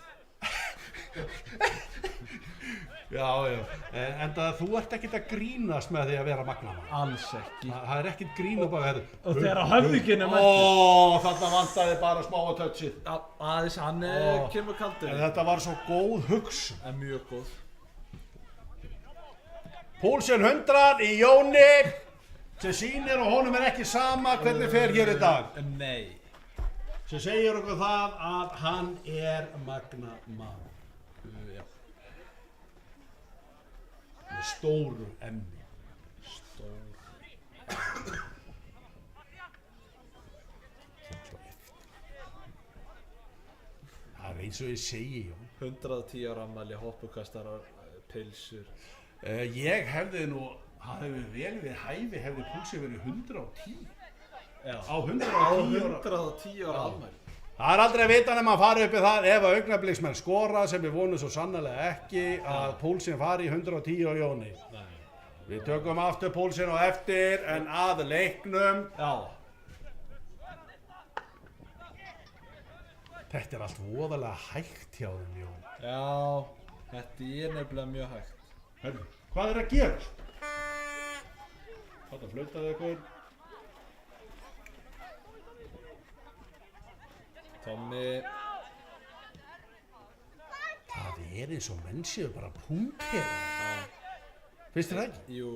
Já. En þú ert ekkert að grínast með því að vera magnamann. Alls ekki. Það er ekkert grín upp að verða. Og þegar höfðinginn er mættur. Þarna vantaði bara smá að touchið. Aðeins, hann kemur kaldur. En þetta var svo góð hugsun. En mjög góð. Púlsinn 100 í Jóni sem sýnir og honum er ekki sama hvernig fer hér í dag. Nei. Sem segir okkur það að hann er magnamann. Já. Með stóru emmi. Það er eins og ég segi, Jón. 110 ára afmæli, hoppukastarar, pilsur. Ég hefði nú, það hefði vel við hæfi, hefði púlsið verið 110. Já. Á 110 ára. 110 ára afmæli. Það er aldrei að vita nema að fara upp í það ef að Augnabliksmenn skora sem við vonum svo sannarlega ekki að púlsinn fari í 110 á Jóni. Nei. Við tökum aftur púlsinn á eftir en að leiknum. Já. Þetta er allt voðalega hægt hjá þeim, Jón. Já, þetta er nefnilega mjög hægt. Herru, hvað er að gera? Þetta flautaði eitthvað. Tommi. Það er eins og menn séu bara punkera. Finnst þér það ekki? Jú,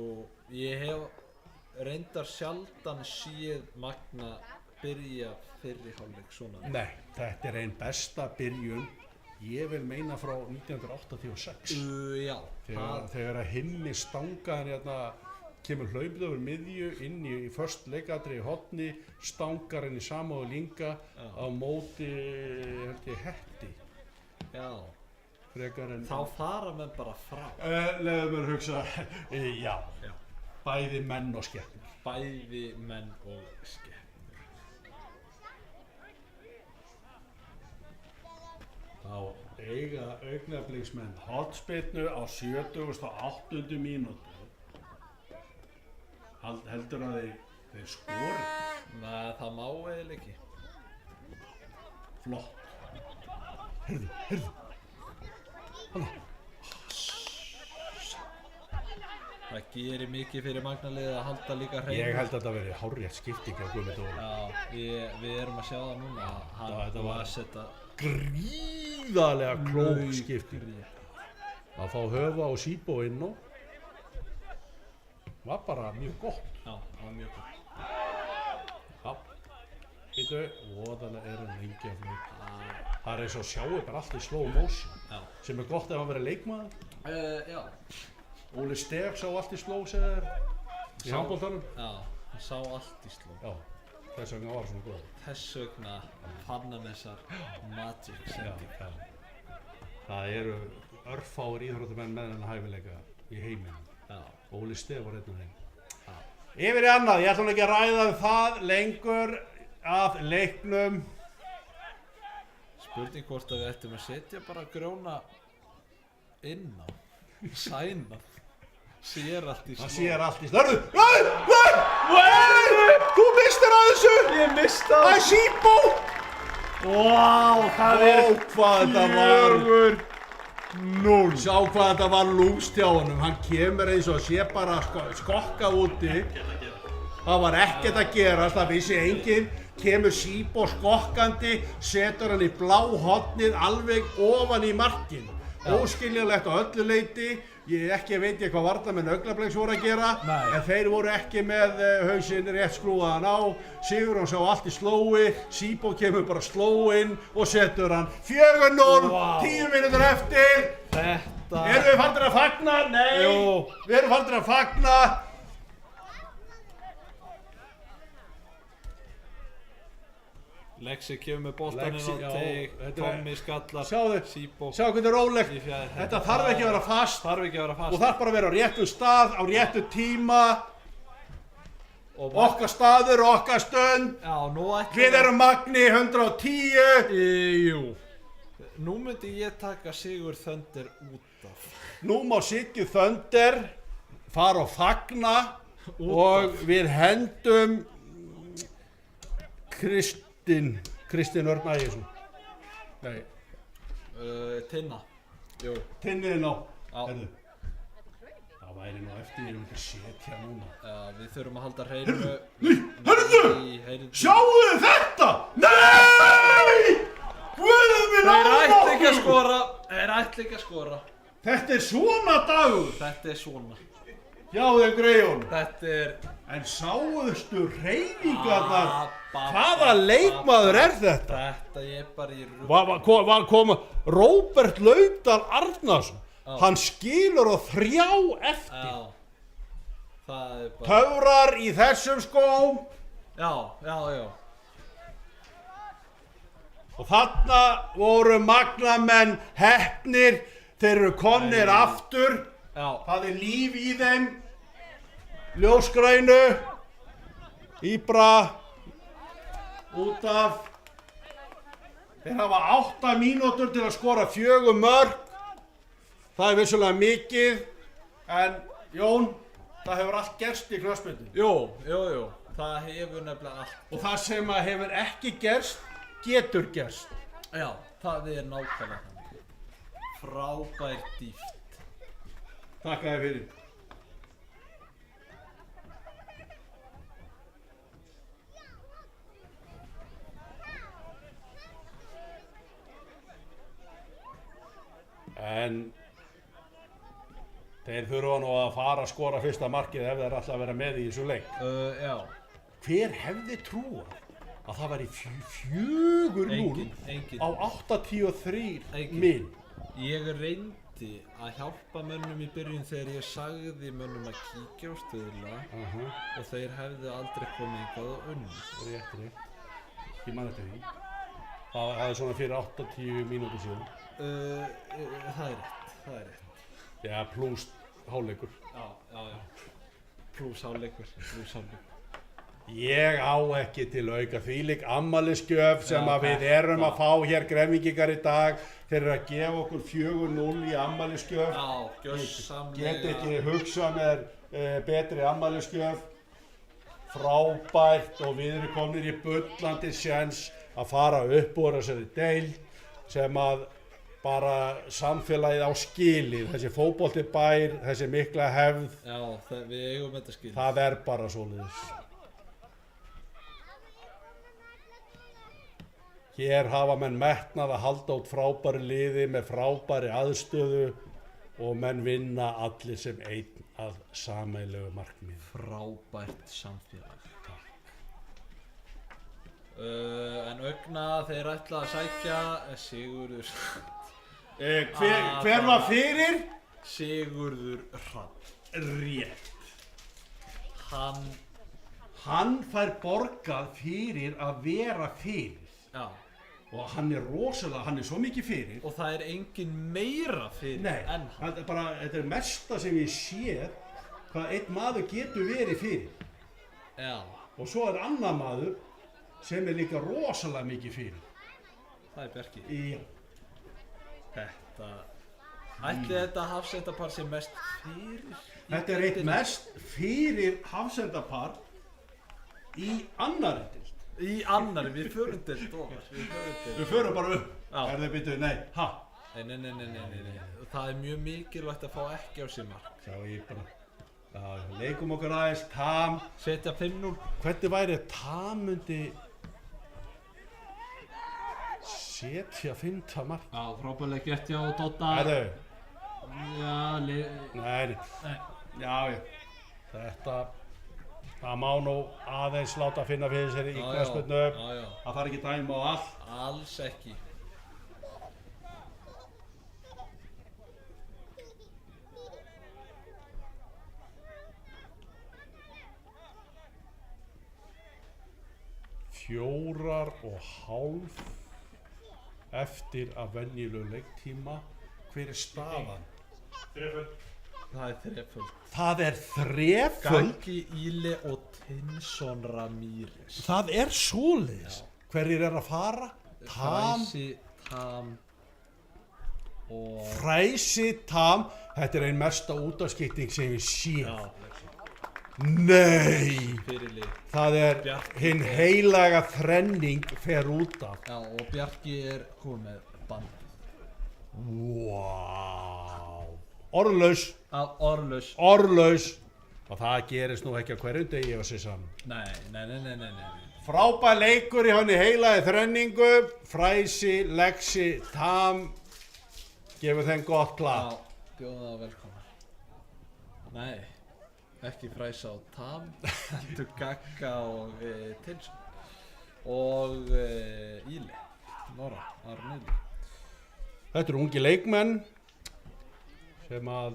ég hef reyndar sjaldan séð Magna byrja fyrri hálfleik svona. Nei, þetta er einn besta byrjun, ég vil meina frá 1986. Já. Þegar að Himmi stangaði hérna, kemur hlaupið over miðju inn í först leikadri í horni, stangar henni Samúel Inga á móti, held ég, Hetti. Já. Frekar en... Þá fara menn bara frá. Leðu mér hugsa, já. Bæði menn og skepnur. Bæði menn og skepnur. Þá eiga Augnabliksmenn hornspyrnu á 78. mínútu. Heldur að þeir skori? Nei, það má eiginlega ekki. Flott. Heyrðu. Hanna. Það gerir mikið fyrir Magnaliðið að halda líka hreinu. Ég held að þetta verið hárrétt skipting á Guðmund Óla. Já, við erum að sjá það núna. Þetta var að setja gríðarlega klók skipting. Að fá Höfa og Síbo inn á var bara mjög gott. Já, það var mjög gott. Já. Býtu, voðalega er hann lengi að fljóta. Það er eins og sjáu bara allt í slow motion. Já. Sem er gott ef hann verið leikmaður. Já. Óli Stef sá allt í slow segir þér í handboltanum. Já, hann sá allt í sló. Já, þess vegna var svona góð. Þess vegna fann hann þessar magic sending. Já. Það eru örfáir íþróttamenn með þennan hæfileika í heiminum. Já. Óli Stef var einn af þeim. Yfir í annað, ég ætlum ekki að ræða það lengur að leiknum. Spurning hvort að við ættum að setja bara Grjóna inn á. Sæna. Sér allt í sló. Það sér allt í sló. Hörðu! Þú mistir að þessu! Ég mista Það er Síbo! Vá, það er hvað þetta var 4-0. Sjá hvað þetta var lúmst hjá honum. Hann kemur eins og sé bara skokka úti. Það var ekkert að gerast, það vissi enginn. Kemur Sibbo skokkandi, setur hann í blá hornið alveg ofan í markið. Óskiljanlegt á öllu leyti. Ekki veit ég hvað varnarmenn Augnablik voru að gera. Nei. En þeir voru ekki með hausinn rétt skrúaðan á. Sigurjón sá allt í slói. Sibbo kemur bara slóinn og setur hann 4-0, 10 mínútur eftir. Þetta... Erum við farnir að fagna? Nei, Jú. Við erum farnir að fagna. Lexi kemur með boltaninn Lexi, á já, teig, þetta er- Tommy skallar, Sjáðu, Sibbo. sjáðu hvernig er rólegt. Í fjær. Þetta þarf ekki að vera fast. Þarf ekki að vera Þú fast. þarf bara að vera á réttum stað, á réttum tíma. Og Okkar staður, okkar stund. Já, nú ætlum Við erum Magni 110. Jú. Nú myndi ég taka Sigur Thunder út af. Nú má Siggi Thunder fara og fagna og við hendum Kristinn Örn Ægisson. Nei, Tinna. Jú. tinniðinn á. Já. Heyrðu. Það væri nú eftir ég myndi setja núna. Við þurfum að halda hreinu. Heyrðu! Sjáu þetta! Nei! Guð minn Þeir ætla ekki að almáttugur! skora. Þeir ætla ekki að skora. Þetta er svona dagur Þetta er svona. hjá þeim Greyjón. Þetta er... En sáuðstu hreyfingarnar? Hvaða leikmaður er þetta? Þetta er bara í rugg. Var koma Róbert Laudal Arnarsson. Hann skilur á 3 eftir. Já. Það er bara... Töfrar í þessum skóm. Já. Og þarna voru magnamenn heppnir. Þeir eru komnir aftur. Já. Það er líf í þeim. Ljósgrænu. Íbra. Út af. Þeir hafa 8 mínútur til að skora 4 mörk. Það er vissulega mikið. En Jón, það hefur allt gerst í knattspyrnu. Jú. Það hefur nefnilega allt. Og það sem að hefur ekki gerst, getur gerst. Já, það er nákvæmlega þannig. Frábær dýft. Takk þér fyrir. En þeir þurfa nú að fara að skora fyrsta markið ef þeir ætla að vera með í þessu leik. Já. Hver hefði trúað að það væri 4-0 Enginn. á 83 Enginn. minn? Ég reyndi að hjálpa mönnum í byrjun þegar ég sagði mönnum að kíkja á stöðla og þeir hefðu aldrei komið eitthvað og unnið. Rétt. Ég man eftir því. Það er svona fyrir 80 mínútur síðan. Það er rétt. Já, plús hálfleikur. Já. Plús hálfleikur. Ég á ekki til að auka þvílík afmælisgjöf sem að við erum að fá hér Gremvíkingar í dag. Þeir eru að gefa okkur 4-0 í afmælisgjöf. Já, gjörsamlega. Get ekki hugsað mér betri afmælisgjöf. Frábært og við erum komnir í bullandi séns að fara upp úr þessari deild sem að bara samfélagið á skilið, þessi fótboltibær, þessi mikla hefð. Já, við eigum þetta skilið. Það er bara svoleiðis. Hér hafa menn metnað að halda út frábæri liði með frábæri aðstöðu og menn vinna allir sem einn að sameiginlegu markmið. Frábært samfélag. En Augna, þeir ætla að sækja Sigurður. Hver var fyrir? Sigurður Hrafn. Rétt. Hann fær borgað fyrir að vera fyrir. Já. Og hann er rosalega, hann er svo mikið fyrir. Og það er engin meira fyrir en hann. Þetta er mesta sem ég séð hvað einn maður getur verið fyrir. Já. Og svo er annar maður sem er líka rosalega mikið fyrir. Það er Bjarki. Já. Ætli þetta hafsendapar sé mest fyrir? Þetta er eitt mest fyrir hafsendapar í annarri deild. Í annari, við förum deild ofar. Við förum bara upp. Já. Þið byrjuð, nei, ha? Nei. Það er mjög mikilvægt að fá ekki á sig mark. Sjá ég bara. Já, leikum okkur aðeins, Tam. Setja 5-0. Hvernig væri Tam myndi setja 5. mark? Já, frábærlega gert hjá Dodda. Herðu, Já, nei. Já. Þetta, það má nú aðeins láta finna fyrir sér í knattspyrnu. Já. Það þarf ekki dæma á allt. Alls ekki. Fjórar og hálf eftir að venjulegu leiktíma. Hver er staðan? Það er þreföld. Það er þreföld? Gaggi, Íle og Tinsson Ramírez. Það er svoleiðis. Hverjir er að fara? Tam, Fræsi, Tam og... Fræsi, Tam. Þetta er ein mesta útafskipting sem við séum. Já, Nei! fyrirlið. Það er Bjarki. hinn heilaga þrenning fer út af. Já, og Bjarki er komið með bandið. Vá! Orðlaus. Orðlaus. Orðlaus. Og það gerist nú ekki á hverjum degi ef að sé saman. Nei. Frábær leikur í hann í heilaði þrenningu. Fræsi, Lexi, Tam. Gefur þeim gott klapp. Já, bjóða það velkomna. Nei, ekki Fræsa og Tam. Heldur Gagga og Tinsson. Og Íle. Nóra, Arnildi. Þetta eru ungi leikmenn sem að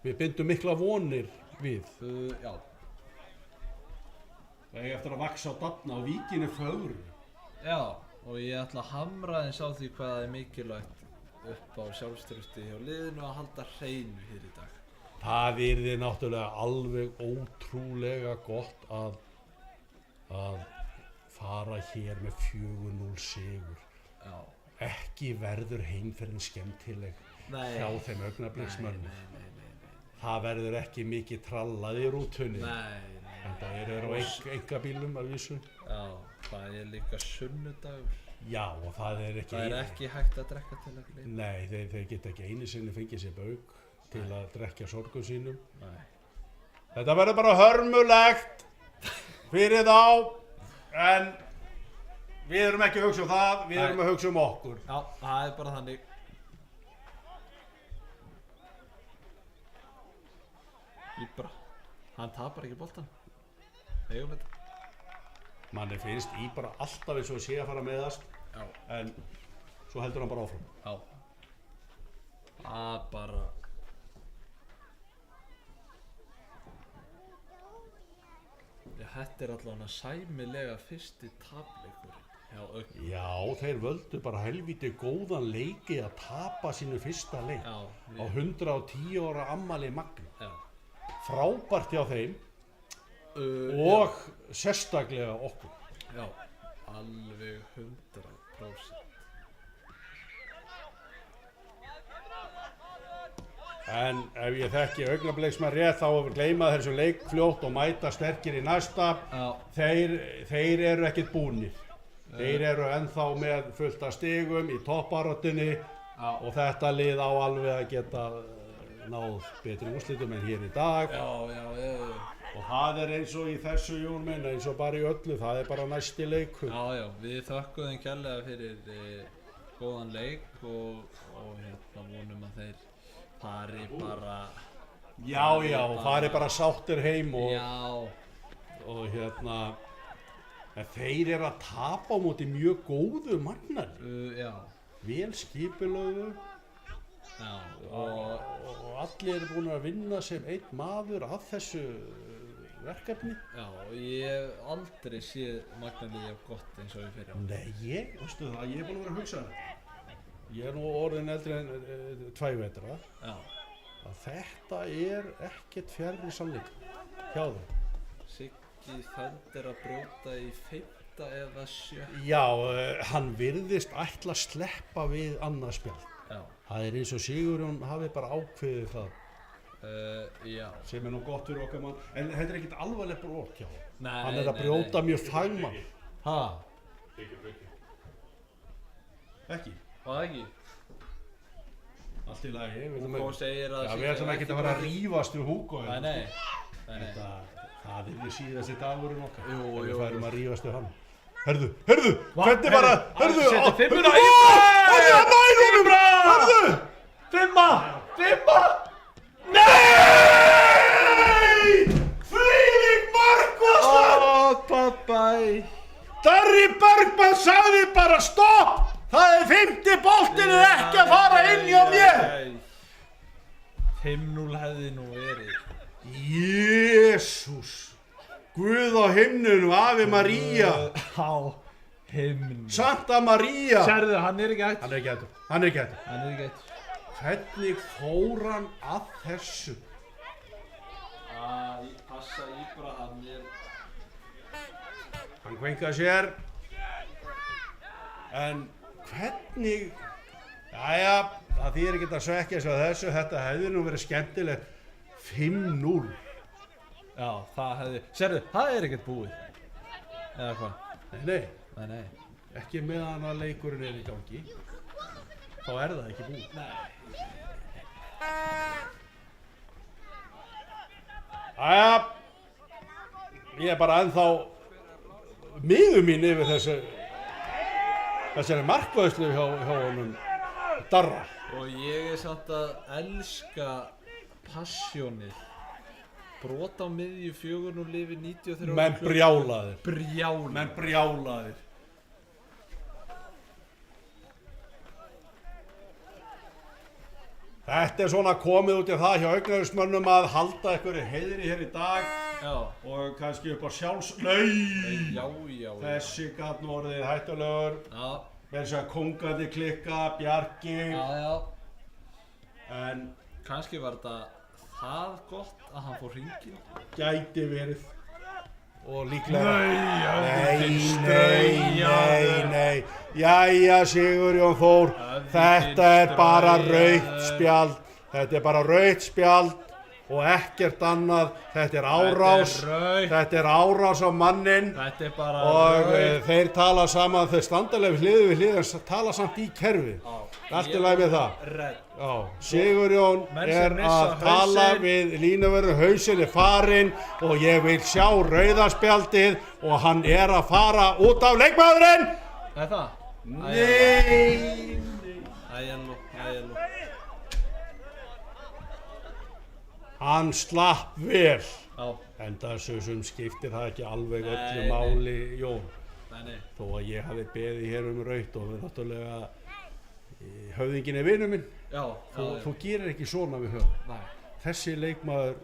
við bindum mikla vonir við. Já. Það er eftir að vaksa á dafna og víkin er fögru. Já, og ég ætla að hamra eins á því hvað það er mikilvægt upp á sjálfstrausti hjá liðinu að halda hreinu hér í dag. Það yrði náttúrulega alveg ótrúlega gott að fara hér með 4-0 sigur. Já. Ekki verður heimferðin skemmtileg hjá þeim augnabliksmönnum. Nei. Það verður ekki mikið trallað í rútunni. Nei. En það eru á einkabílum að vísu. Já, það er líka sunnudagur. Já, og það er ekki... Það er ekki hægt að drekka til að gleyma. Nei, þeir geta ekki einu sinni fengið sér bauk til að drekja sorgum sínum. Nei. Þetta verður bara hörmulegt fyrir þá, en við erum ekki að hugsa um það, við erum að hugsa um okkur. Já, það er bara þannig. Íbra, hann tapar ekki boltan. Eigum þetta. Manni finnst Íbra alltaf eins og sé að fara meðast, Já. en svo heldur hann bara áfram. Já. Það bara... Já, þetta er allavega sæmilega fyrsti tapleikurinn hjá Augnum. Já, þeir völdu bara helviti góðan leiki að tapa sínu fyrsta leik Já, á 110 ára ammali Magna. Já. Frábært hjá þeim og sérstaklega okkur. Já, alveg 100%. En ef ég þekki Augnabliksmenn rétt þá gleyma þessum leik fljótt og mæta sterkir í næsta. Já. Þeir eru ekkert búnir. Þeir eru ennþá með fullt af stigum í toppbaráttunni og þetta lið á alveg að geta náð betri úrslitum en hér í dag. Já. Og það er eins og í þessu Jón, eins og bara í öllu, það er bara næsti leikur. Já, við þökkum þeim kærlega fyrir góðan leik og vonum að þeir fari bara... Já, fari bara sáttir heim Já. og en þeir eru að tapa á móti mjög góðu Magnari. Já. Vel skipulögðu. Já, og allir eru búin að vinna sem einn maður að þessu verkefni. Já, ég hef aldrei séð Magnaliði gott eins og við fyrir á. Nei, veistu það, ég er búin að vera að hugsa þetta. Ég er nú orðin eldri en 2 vetra. Já. Að þetta er ekkert fjarri sannleika hjá þeim. Siggi Þöndir að brjóta í 5. eða 7. Já, hann virðist ætla að sleppa við annað spjald. Já. Það er eins og Sigurjón hafi bara ákveðið það. Já. Sem er nú gott fyrir okkar mann. En þetta er ekkert alvarleg brot hjá hann. Nei, hann er að brjóta mjög fagmann. Ha? Ekki? Var það ekki? Allt í lagi. Hugo segir að... Já, við ætlum ekki að fara að rífast við Hugo. Nei. Það er síðasti dagurinn okkar. Jú. Við færum að rífast við hann. Herðu, hvernig var að... Herðu, setti fimmuna í Hann er að næra honum! Herðu! Fimma! Nei! Þvílík mark og það! Pappa! Darri Bergmann sagði bara stopp! Það er 50 boltinn er ekki að fara inn hjá mér! 5-0 hefði nú verið. Jésús! Guð á himnunum, Ave María! Á himnum. Santa María! Sérðu, hann er ekki hægt. Hann er ekki hættur. Hvernig fór hann að þessu? Passa Íbra, hann er... Hann kvenkaði sér. En hvernig... Jæja, það þýðir ekki að svekkja sig að þessu. Þetta hefði nú verið skemmtilegt. 5-0. Já, það hefði... Sérðu, það er ekkert búið. Eða hvað? Nei. Nei. Ekki meðan að leikurinn er í gangi. Þá er það ekki búið. Nei. Jæja, ég er bara ennþá miður mín yfir þessari markvæðslu hjá honum Darra. Og ég er samt að elska passjónið. Brot á miðju 4-0 lifi 93. Menn brjálaðir. Menn brjálaðir. Þetta er svona komið út í það hjá augnaðismönnum að halda einhverju heiðri hér í dag. Já. Og kannski upp á Já. Þessi gat nú orðið hættulegur. Já. Með þess að kóngandi klikka, Bjarki. Já. En kannski var þetta það gott að hann fór hringinn. Gæti verið. Og líklega... Nei. Jæja, Sigurjón Þór. Þetta er bara rautt spjald. Og ekkert annað. Þetta er árás. Þetta er árás á mannin. Þetta er bara og þeir tala saman, þeir standarlega við hlið en tala samt í kerfi. Allt í lagi með það. Já, Sigurjón er að tala við línuvörður, hausinn er farinn og ég vil sjá rauðaspjaldið og hann er að fara út af leikmaðurinn. Er það? Nei. Æjalú. Hann slapp vel. Já. Enda sem skiptir það ekki alveg öllu máli, Jón. Nei. Þó að ég hafi beðið hér raut og við náttúrulega höfðingin er vinur minn. Já. Þú gerir ekki svona við höfð. Nei. Þessi leikmaður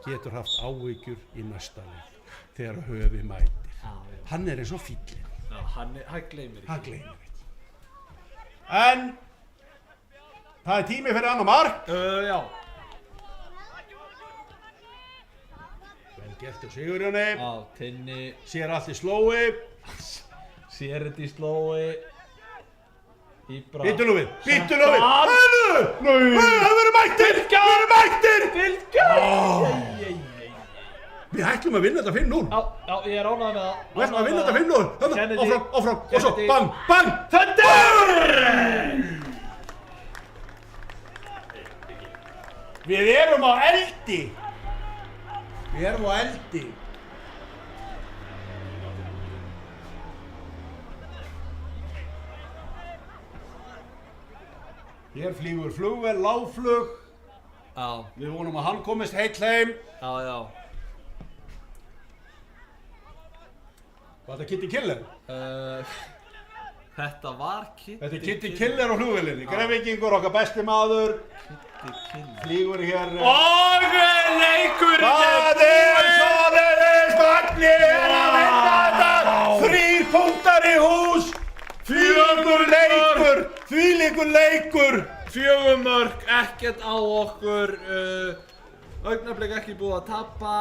getur haft áhyggjur í næsta leik þegar höfi mætir. Já. Hann er eins og fíllinn. Já, hann gleymir ekki. Hann gleymir ekki. En það er tími fyrir annar mark. Já. Gert á Sigurjóni. Já, Tinni. Sér allt í slói. Sér þetta í slói. Íbra. Býttu nú við. Hæðu! Það verður mættir! Fylgja! Við ætlum að vinna þetta 5-0. Já, ég er ánægður með það. Við ætlum að vinna þetta 5-0. Áfram. Og svo bang! Þöndur! Við erum á eldi. Hér flýgur flugvél, lágflug. Já. Við vonum að hann komist heill heim. Já. Var þetta Kitty Killer? Þetta var Kitty. Þetta er Kitty Killer á flugvélinni. Grefingingur, okkar besti maður. Flýgur hér. Og leikurinn Það er svoleiðis, Magni er að vinna þetta. 3 punktar í hús. Þvílíkur leikur. 4 mörk, ekkert á okkur. Augnablik ekki búið að tappa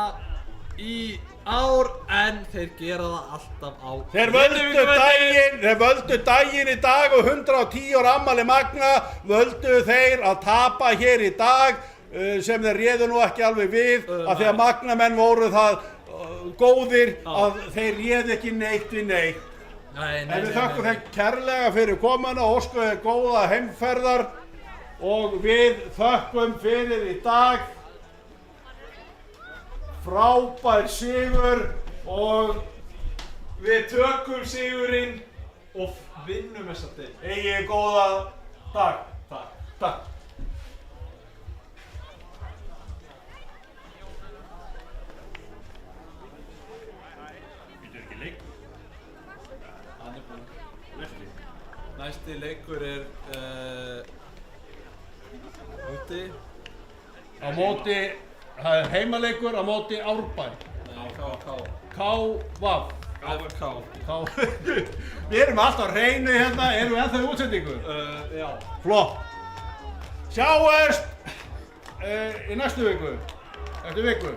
í ár, en þeir gera það alltaf á. Þeir völdu daginn í dag og 110 ára afmæli Magna völdu þeir að tapa hér í dag sem þeir réðu nú ekki alveg við af því að Magnamenn voru það góðir að þeir réðu ekki neitt við neitt En við þökkum þeim kærlega fyrir komuna og óskum þér góða heimferðar og við þökkum fyrir í dag. Frábær sigur og við tökum sigurinn Og vinnum þessa deild. Eigið góða dag. Takk. Hann búinn. Næsti leikur úti. Á móti, það heimaleikur á móti Árbæ. Nei, K-VAF. FK. Við erum alltaf hreinu hérna, erum við ennþá í útsendingu? Já. Flott. Sjáumst í næstu viku, eftir viku.